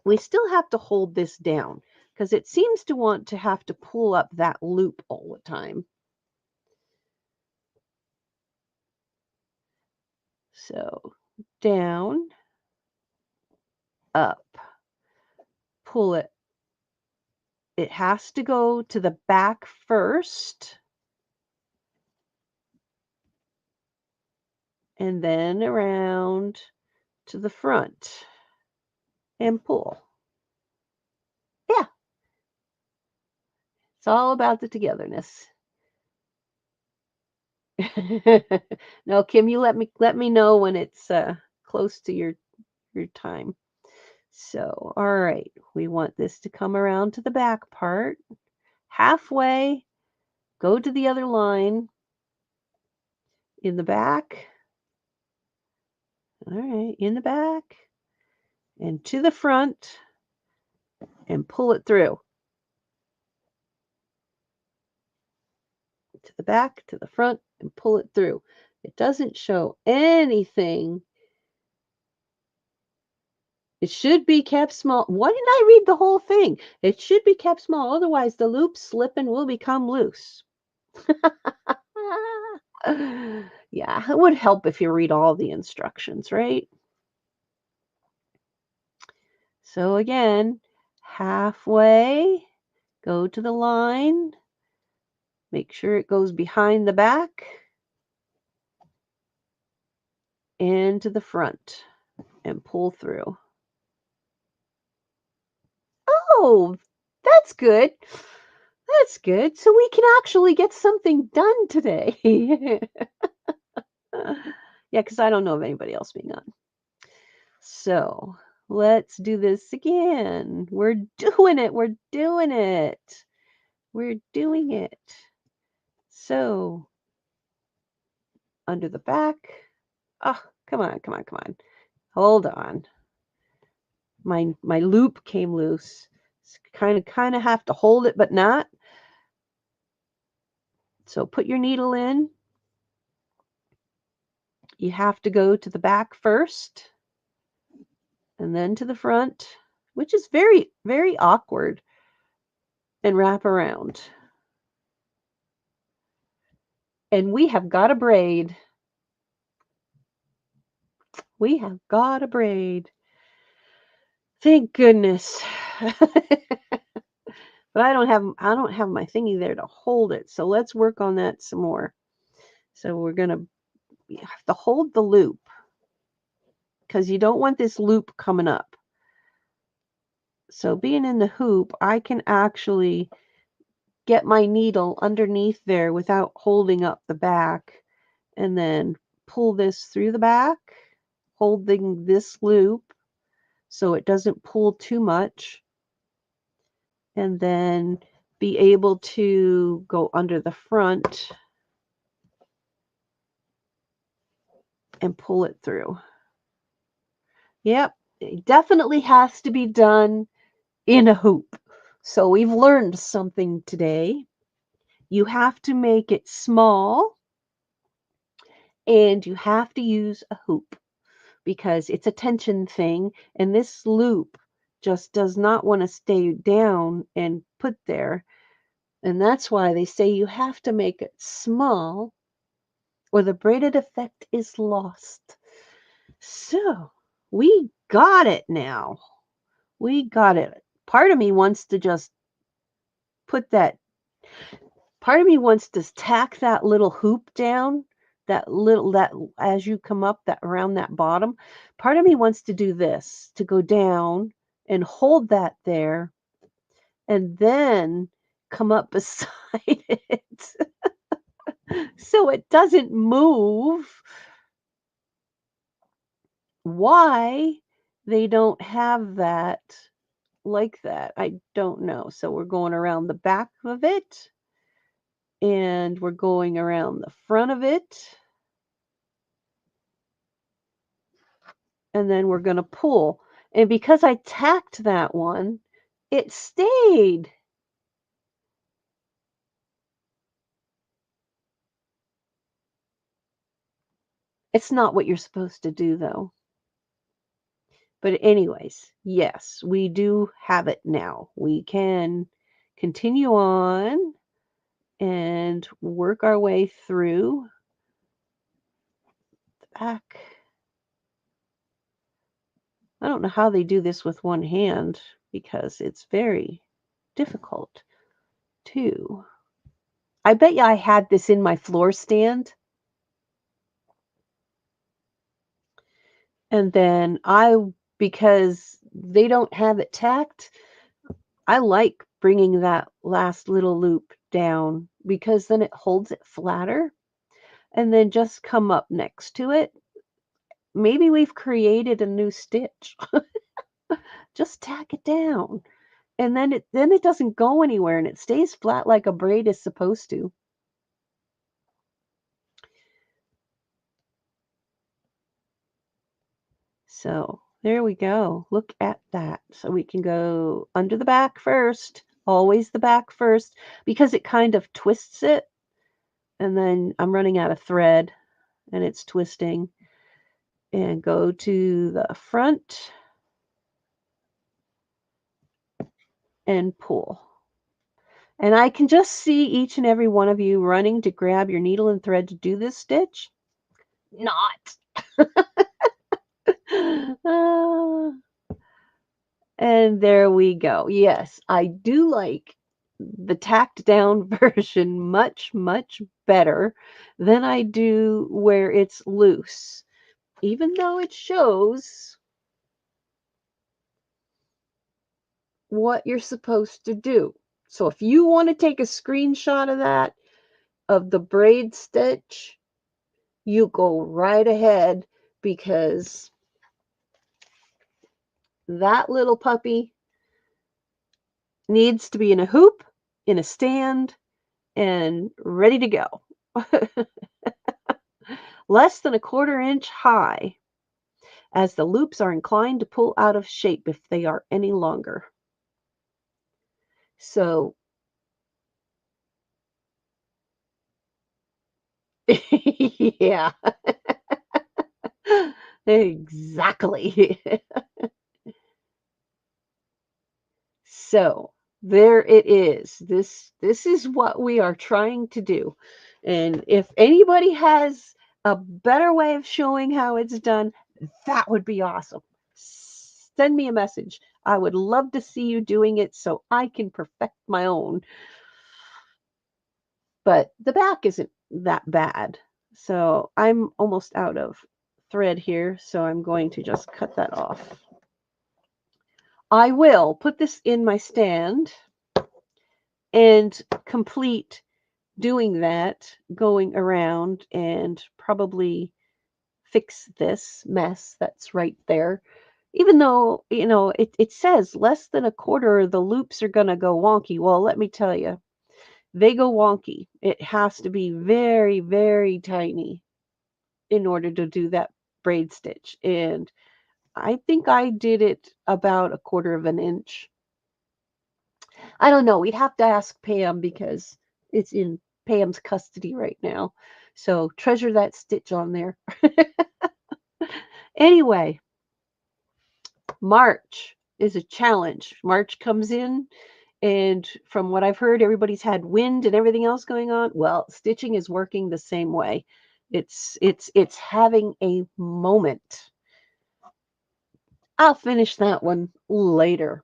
we still have to hold this down because it seems to want to have to pull up that loop all the time. So, down, up, pull it. It has to go to the back first, and then around to the front and pull. Yeah, it's all about the togetherness. No, Kim, you let me know when it's close to your time. So, all right, we want this to come around to the back part, halfway, go to the other line in the back. All right, in the back and to the front and pull it through. To the back, to the front, and pull it through. It doesn't show anything. It should be kept small. Why didn't I read the whole thing? It should be kept small. Otherwise, the loop slip and will become loose. Yeah, it would help if you read all the instructions, right? So again, halfway, go to the line, make sure it goes behind the back and to the front and pull through. Oh, that's good. That's good. So we can actually get something done today. Yeah, because I don't know of anybody else being on. So Let's do this again. We're doing it. We're doing it. We're doing it. So, under the back. Oh, come on, come on, come on. Hold on. My loop came loose. Kind of have to hold it, but not. So put your needle in. You have to go to the back first and then to the front, which is very, very awkward, and wrap around. And we have got a braid. We have got a braid. Thank goodness. But I don't have my thingy there to hold it. So let's work on that some more. So you have to hold the loop because you don't want this loop coming up. So being in the hoop, I can actually get my needle underneath there without holding up the back and then pull this through the back, holding this loop so it doesn't pull too much, and then be able to go under the front and pull it through. Yep, it definitely has to be done in a hoop. So we've learned something today. You have to make it small and you have to use a hoop because it's a tension thing, and this loop just does not want to stay down and put there. And that's why they say you have to make it small or the braided effect is lost. So we got it now. We got it. Part of me wants to just put that, part of me wants to tack that little hoop down, that as you come up that around that bottom. Part of me wants to do this, to go down and hold that there and then come up beside it so it doesn't move. Why they don't have that like that, I don't know. So we're going around the back of it and we're going around the front of it. And then we're going to pull. And because I tacked that one, it stayed. It's not what you're supposed to do, though. But anyways, yes, we do have it now. We can continue on and work our way through the back. I don't know how they do this with one hand because it's very difficult too. I bet you I had this in my floor stand. And then because they don't have it tacked, I like bringing that last little loop down because then it holds it flatter and then just come up next to it. Maybe we've created a new stitch. Just tack it down. And then it doesn't go anywhere and it stays flat like a braid is supposed to. So there we go. Look at that. So we can go under the back first, always the back first, because it kind of twists it. And then I'm running out of thread and it's twisting. And go to the front and pull. And I can just see each and every one of you running to grab your needle and thread to do this stitch. Not. Ah. And there we go. Yes, I do like the tacked down version much, much better than I do where it's loose, even though it shows what you're supposed to do. So if you want to take a screenshot of that, of the braid stitch, you go right ahead because that little puppy needs to be in a hoop, in a stand, and ready to go. Less than a quarter inch high, as the loops are inclined to pull out of shape if they are any longer. So, yeah, exactly. So, there it is. This is what we are trying to do. And if anybody has a better way of showing how it's done, that would be awesome. Send me a message. I would love to see you doing it so I can perfect my own. But the back isn't that bad. So I'm almost out of thread here, so I'm going to just cut that off. I will put this in my stand and complete doing that, going around and probably fix this mess that's right there. Even though, it says less than a quarter, the loops are going to go wonky. Well, let me tell you, they go wonky. It has to be very, very tiny in order to do that braid stitch. And I think I did it about a quarter of an inch. I don't know. We'd have to ask Pam because it's in Pam's custody right now. So treasure that stitch on there. Anyway, March is a challenge. March comes in, and from what I've heard, everybody's had wind and everything else going on. Well, stitching is working the same way. It's having a moment. I'll finish that one later.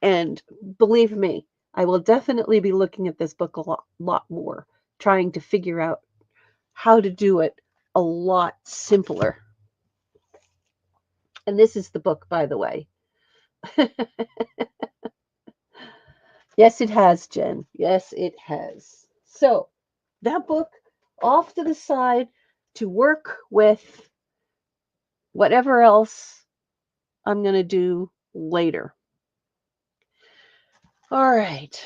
And believe me, I will definitely be looking at this book a lot more, trying to figure out how to do it a lot simpler. And this is the book, by the way. Yes, it has, Jen. Yes, it has. So, that book off to the side to work with whatever else I'm going to do later. All right.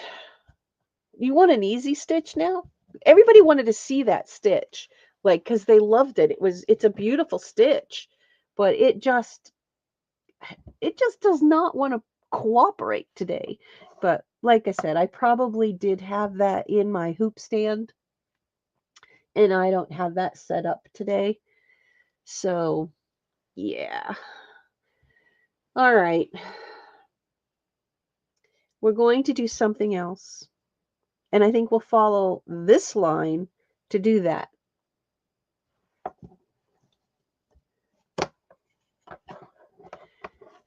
You want an easy stitch now? Everybody wanted to see that stitch, like, because they loved it. It's a beautiful stitch, but it just does not want to cooperate today. But like I said, I probably did have that in my hoop stand, and I don't have that set up today. So, yeah. All right. We're going to do something else. And I think we'll follow this line to do that.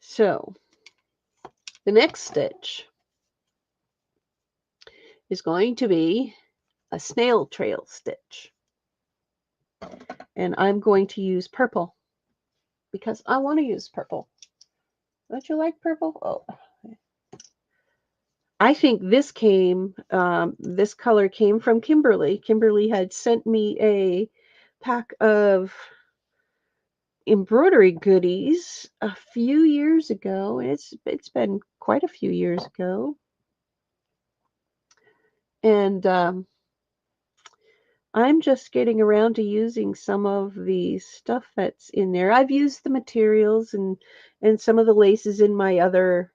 So, the next stitch is going to be a snail trail stitch. And I'm going to use purple because I want to use purple. Don't you like purple? Oh, I think this color came from Kimberly. Kimberly had sent me a pack of embroidery goodies a few years ago. It's been quite a few years ago. And I'm just getting around to using some of the stuff that's in there. I've used the materials and some of the laces in my other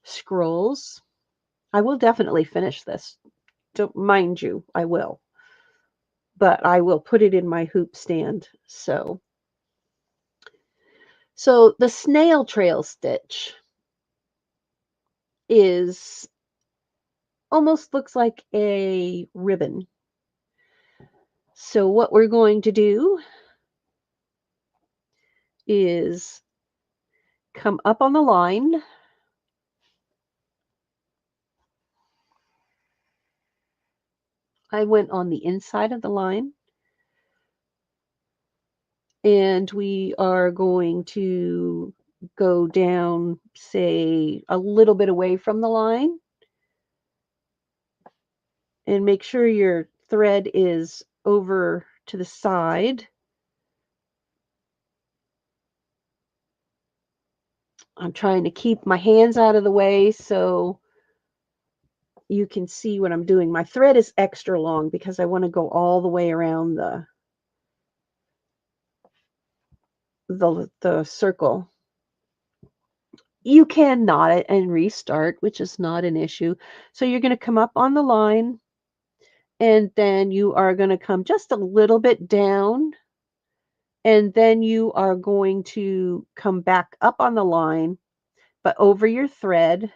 scrolls. I will definitely finish this. Don't mind you, I will. But I will put it in my hoop stand. So the snail trail stitch is almost looks like a ribbon. So what we're going to do is come up on the line. I went on the inside of the line. And we are going to go down, say, a little bit away from the line. And make sure your thread is over to the side. I'm trying to keep my hands out of the way so you can see what I'm doing. My thread is extra long because I want to go all the way around the circle. You can knot it and restart, which is not an issue. So you're going to come up on the line, and then you are going to come just a little bit down, and then you are going to come back up on the line, but over your thread.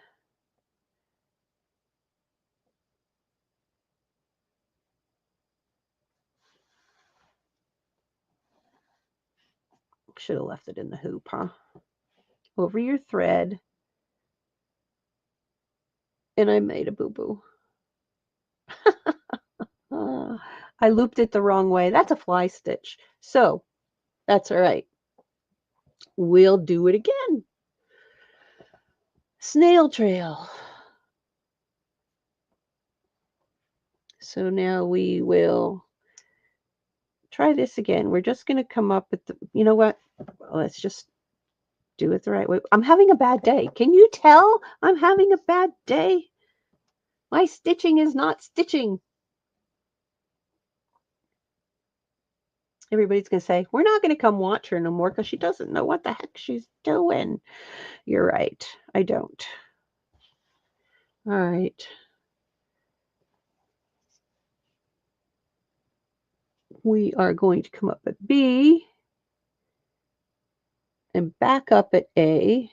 Should have left it in the hoop, huh? Over your thread, and I made a boo-boo. I looped it the wrong way. That's a fly stitch. So that's all right. We'll do it again. Snail trail. So now we will try this again. We're just going to come up with the, you know what? Let's just do it the right way. I'm having a bad day. Can you tell I'm having a bad day? My stitching is not stitching. Everybody's going to say, we're not going to come watch her no more because she doesn't know what the heck she's doing. You're right. I don't. All right. We are going to come up at B and back up at A.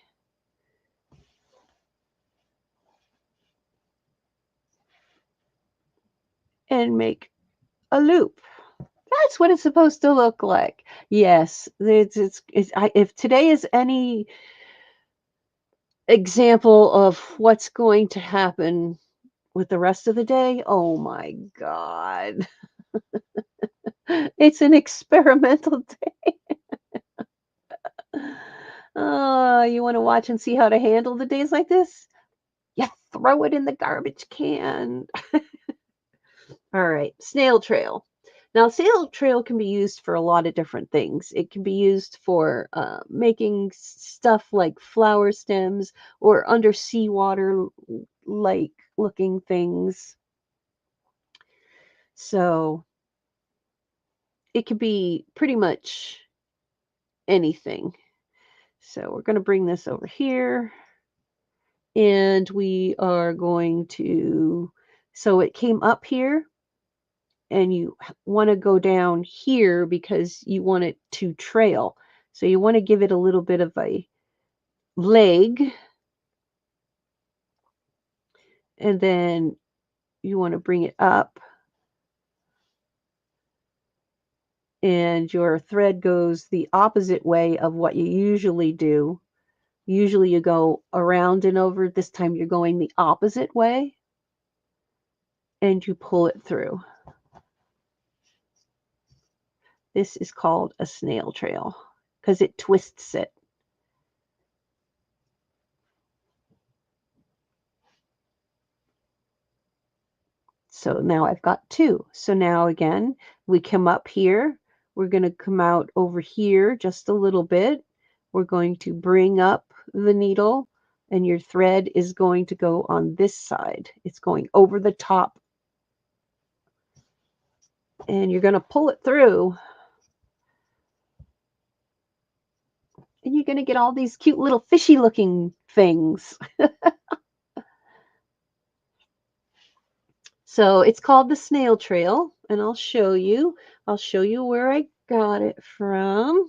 And make a loop. That's what it's supposed to look like. Yes, if today is any example of what's going to happen with the rest of the day, oh my God. It's an experimental day. You want to watch and see how to handle the days like this? You throw it in the garbage can. All right, snail trail. Now, snail trail can be used for a lot of different things. It can be used for making stuff like flower stems or under seawater like looking things. So it could be pretty much anything. So we're going to bring this over here, and we are going to, so it came up here, and you want to go down here because you want it to trail. So you want to give it a little bit of a leg, and then you want to bring it up, and your thread goes the opposite way of what you usually do. Usually you go around and over. This time you're going the opposite way, and you pull it through. This is called a snail trail because it twists it. So now I've got two. So now again, we come up here. We're going to come out over here just a little bit. We're going to bring up the needle, and your thread is going to go on this side. It's going over the top. And you're going to pull it through. And you're going to get all these cute little fishy looking things. So it's called the snail trail, and I'll show you. I'll show you where I got it from.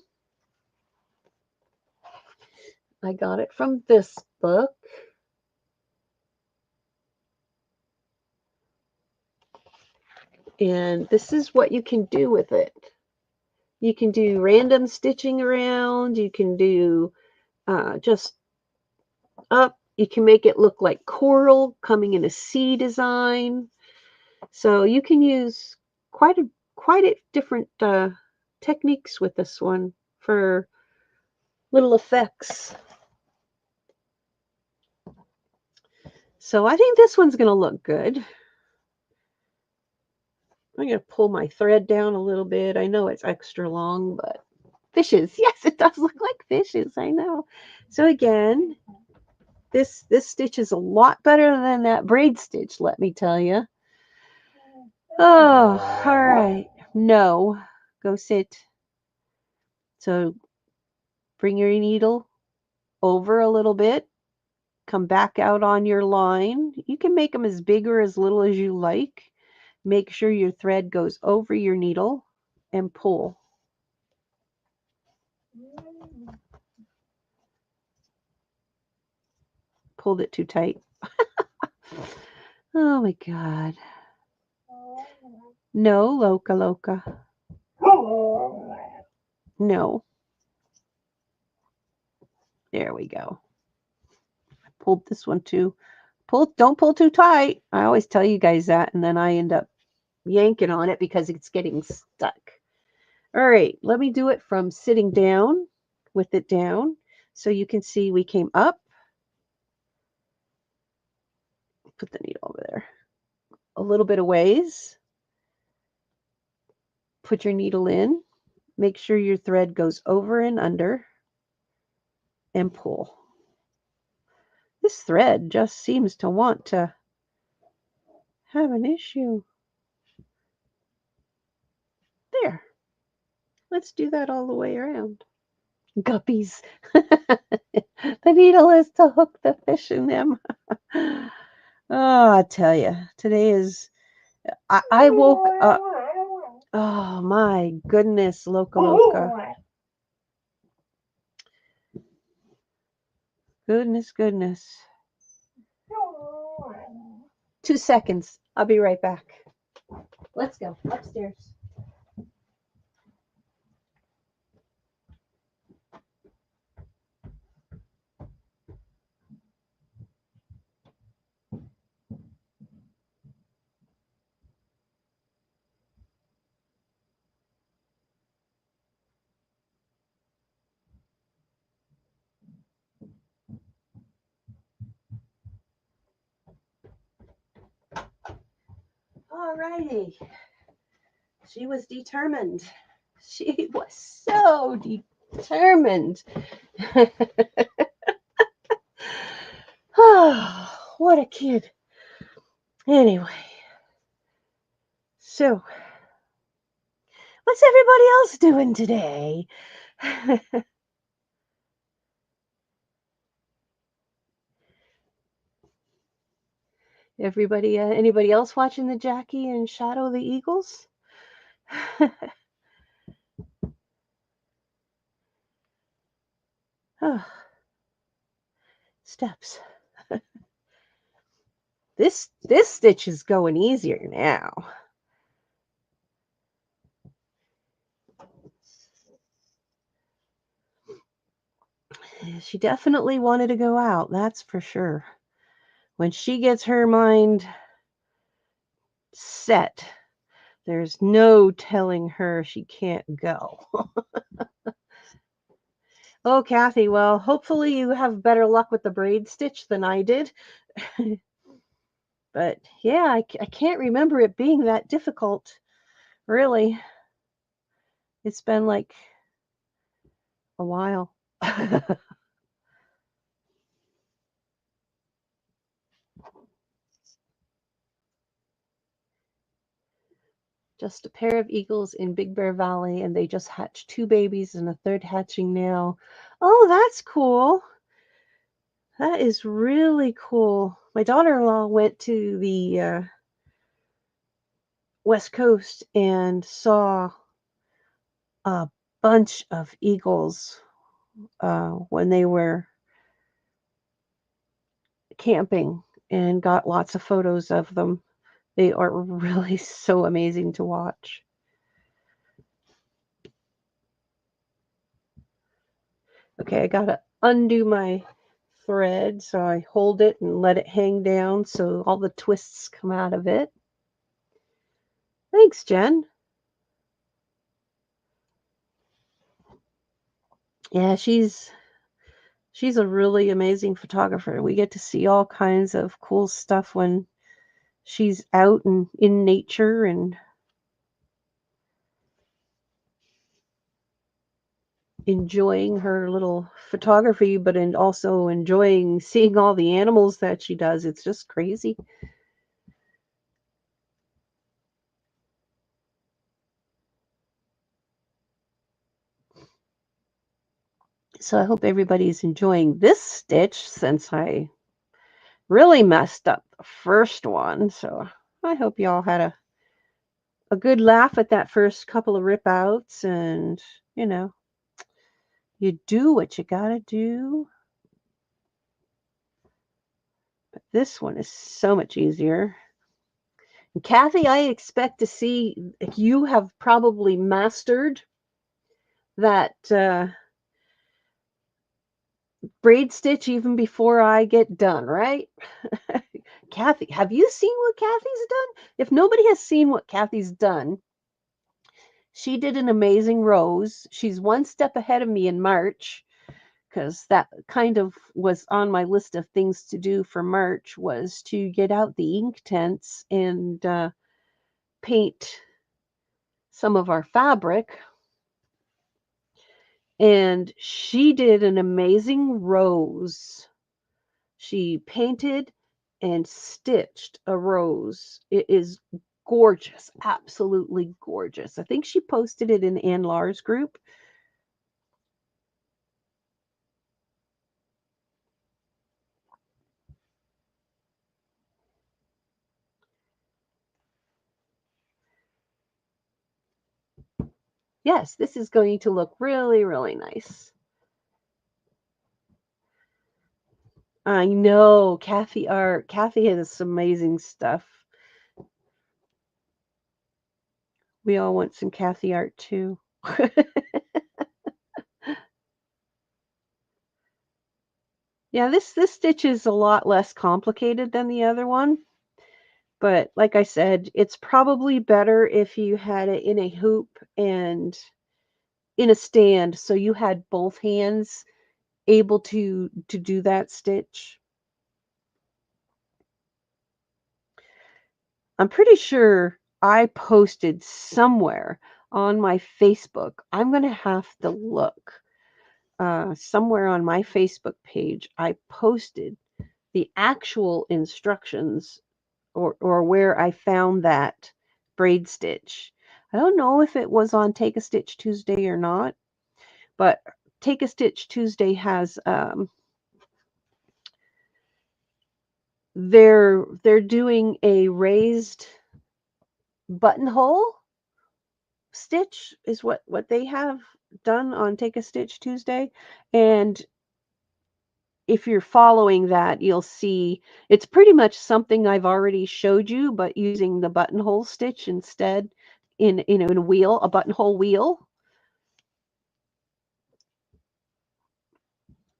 I got it from this book. And this is what you can do with it. You can do random stitching around. You can do just up. You can make it look like coral coming in a sea design. So you can use quite a different techniques with this one for little effects. So I think this one's going to look good. I'm going to pull my thread down a little bit. I know it's extra long, but Fishes. Yes, it does look like fishes. I know. So again, this stitch is a lot better than that braid stitch, let me tell you. Oh, all right. No, go sit. So bring your needle over a little bit. Come back out on your line. You can make them as big or as little as you like. Make sure your thread goes over your needle and pull. Pulled it too tight. Oh my God. No, Loca Loca. No. There we go. I pulled this one too. Don't pull too tight. I always tell you guys that, and then I end up yanking on it because it's getting stuck. All right, let me do it from sitting down with it down. So you can see we came up. Put the needle over there. A little bit of ways. Put your needle in. Make sure your thread goes over and under. And pull. This thread just seems to want to have an issue. There. Let's do that all the way around. Guppies. The needle is to hook the fish in them. Oh, I tell you, today is. I woke up. Oh my goodness, Loca Loca. Goodness. 2 seconds. I'll be right back. Let's go upstairs. All righty. She was determined. She was so determined. Oh, what a kid. Anyway, so what's everybody else doing today? Everybody, anybody else watching the Jackie and Shadow the Eagles? Oh, steps. This stitch is going easier now. She definitely wanted to go out, that's for sure. When she gets her mind set, there's no telling her she can't go. Oh, Kathy, well, hopefully you have better luck with the braid stitch than I did. But yeah, I can't remember it being that difficult, really. It's been like a while. Just a pair of eagles in Big Bear Valley, and they just hatched 2 babies and a third hatching now. Oh, that's cool. That is really cool. My daughter-in-law went to the West Coast and saw a bunch of eagles when they were camping and got lots of photos of them. They are really so amazing to watch. Okay, I gotta undo my thread, so I hold it and let it hang down so all the twists come out of it. Thanks, Jen. Yeah, she's a really amazing photographer. We get to see all kinds of cool stuff when she's out and in nature. And enjoying her little photography, but also enjoying seeing all the animals that she does. It's just crazy. So I hope everybody's enjoying this stitch since I really messed up the first one. So I hope y'all had a good laugh at that first couple of rip outs, and you know, you do what you gotta do. But this one is so much easier. And Kathy, I expect to see you have probably mastered that braid stitch even before I get done, right? Kathy, have you seen what Kathy's done? If nobody has seen what Kathy's done, she did an amazing rose. She's one step ahead of me in March because that kind of was on my list of things to do for March, was to get out the ink tents and paint some of our fabric. And she did an amazing rose. She painted and stitched a rose. It is gorgeous, absolutely gorgeous. I think she posted it in Ann Lars's group. Yes, this is going to look really, really nice. I know, Kathy art. Kathy has some amazing stuff. We all want some Kathy art too. Yeah, this stitch is a lot less complicated than the other one. But like I said, it's probably better if you had it in a hoop and in a stand, so you had both hands able to do that stitch. I'm pretty sure I posted somewhere on my Facebook. I'm going to have to look. Somewhere on my Facebook page, I posted the actual instructions, or where I found that braid stitch. I don't know if it was on Take a Stitch Tuesday or not, but Take a Stitch Tuesday has they're doing a raised buttonhole stitch is what they have done on Take a Stitch Tuesday. And if you're following that, you'll see it's pretty much something I've already showed you, but using the buttonhole stitch instead, in a wheel, a buttonhole wheel.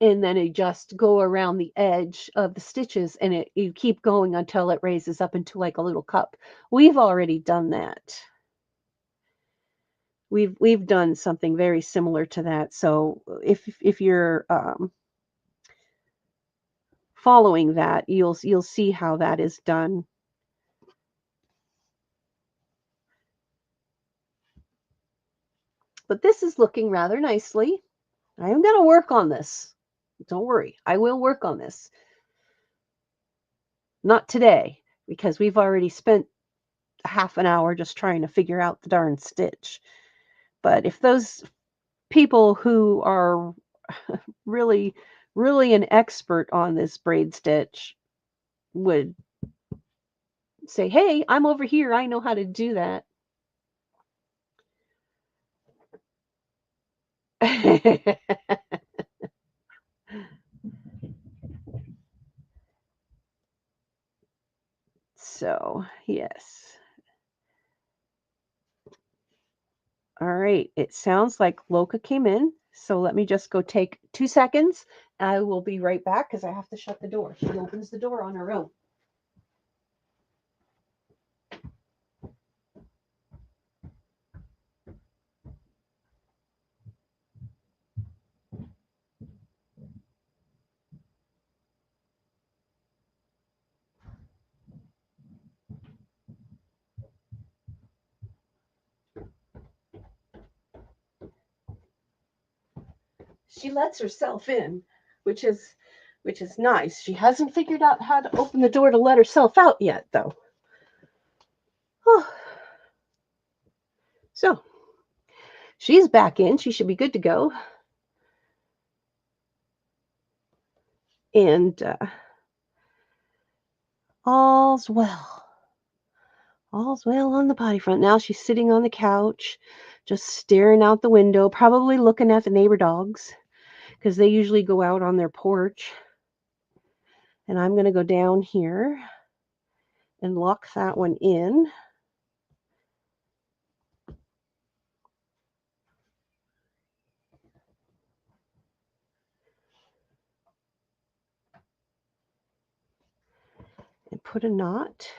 And then you just go around the edge of the stitches, and you keep going until it raises up into like a little cup. We've already done that. We've done something very similar to that. So if you're following that, you'll see how that is done. But this is looking rather nicely. I am going to work on this. Don't worry, I will work on this. Not today, because we've already spent half an hour just trying to figure out the darn stitch. But if those people who are really, really an expert on this braid stitch would say, hey, I'm over here, I know how to do that. So, yes. All right. It sounds like Loka came in. So let me just go take 2 seconds. I will be right back because I have to shut the door. She opens the door on her own. She lets herself in, which is nice. She hasn't figured out how to open the door to let herself out yet, though. Oh. So she's back in. She should be good to go. And all's well. All's well on the potty front. Now she's sitting on the couch, just staring out the window, probably looking at the neighbor dogs because they usually go out on their porch. And I'm going to go down here and lock that one in. And put a knot.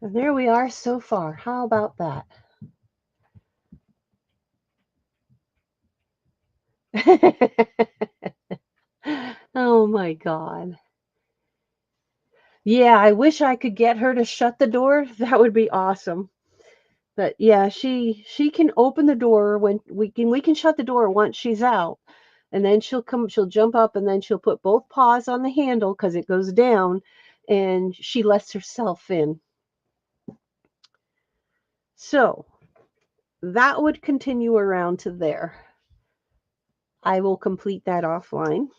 And there we are so far. How about that? Oh my God. Yeah, I wish I could get her to shut the door. That would be awesome. But yeah, she can open the door when we can shut the door once she's out. And then she'll jump up and then she'll put both paws on the handle because it goes down and she lets herself in. So that would continue around to there. I will complete that offline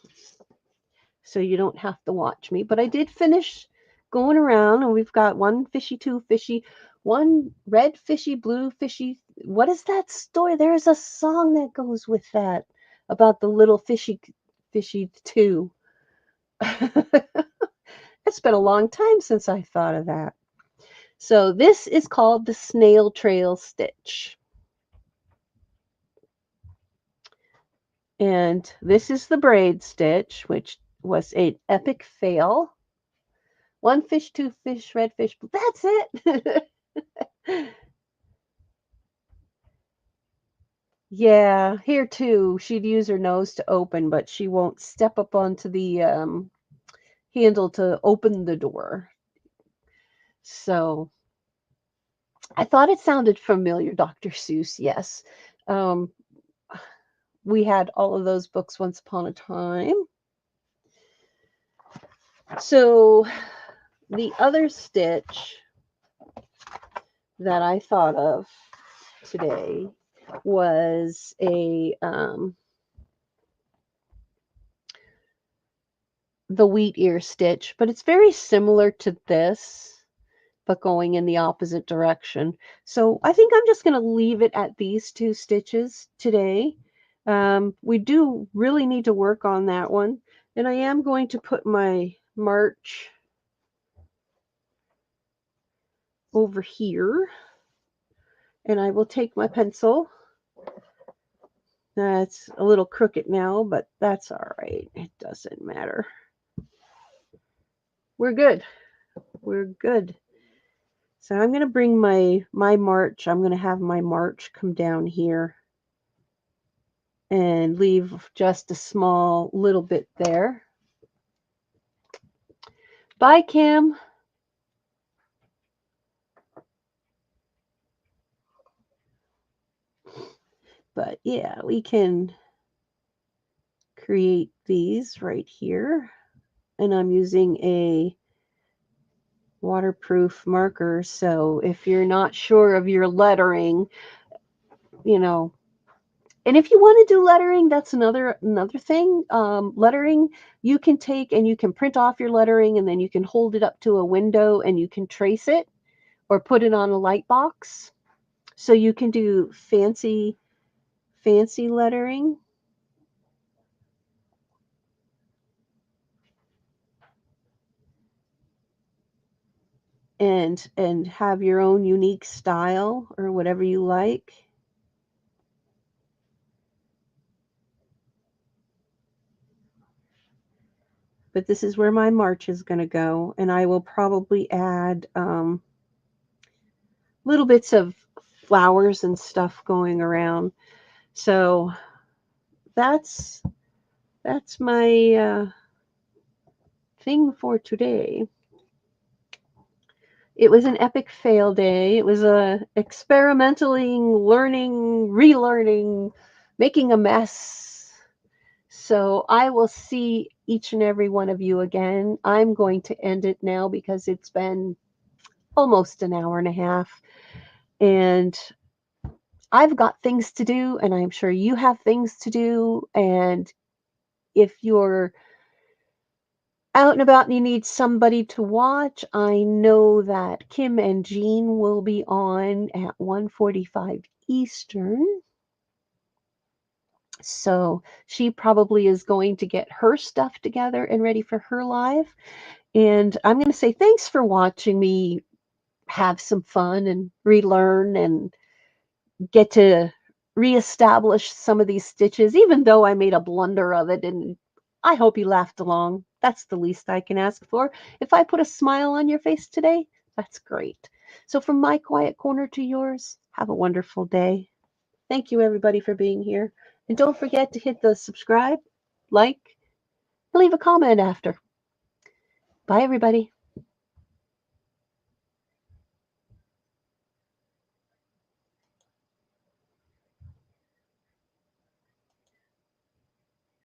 so you don't have to watch me. But I did finish going around and we've got one fishy, two fishy, one red fishy, blue fishy. What is that story? There's a song that goes with that about the little fishy two. It's been a long time since I thought of that. So this is called the snail trail stitch. And this is the braid stitch, which was an epic fail. One fish, two fish, red fish. That's it. Yeah, here too, she'd use her nose to open, but she won't step up onto the handle to open the door. So I thought it sounded familiar, Dr. Seuss. Yes. Um, we had all of those books once upon a time. So the other stitch that I thought of today was the wheat ear stitch, but it's very similar to this, but going in the opposite direction. So I think I'm just going to leave it at these two stitches today. We do really need to work on that one. And I am going to put my March over here. And I will take my pencil. That's a little crooked now, but that's all right. It doesn't matter. We're good. We're good. So I'm going to bring my March. I'm going to have my March come down here and leave just a small little bit there. Bye, Kim. But yeah, we can create these right here. And I'm using a waterproof marker. So if you're not sure of your lettering, you know, and if you want to do lettering, that's another thing. Lettering, you can take and you can print off your lettering and then you can hold it up to a window and you can trace it or put it on a light box. So you can do fancy lettering. And have your own unique style or whatever you like. But this is where my March is going to go, and I will probably add little bits of flowers and stuff going around. So that's my thing for today. It was an epic fail day. It was a experimentally learning, relearning, making a mess. So I will see each and every one of you again. I'm going to end it now because it's been almost an hour and a half. And I've got things to do, and I'm sure you have things to do. And if you're out and about and you need somebody to watch, I know that Kim and Jean will be on at 1:45 Eastern. So she probably is going to get her stuff together and ready for her live. And I'm going to say thanks for watching me have some fun and relearn and get to reestablish some of these stitches, even though I made a blunder of it. And I hope you laughed along. That's the least I can ask for. If I put a smile on your face today, that's great. So from my quiet corner to yours, have a wonderful day. Thank you, everybody, for being here. And don't forget to hit the subscribe, like, and leave a comment after. Bye, everybody.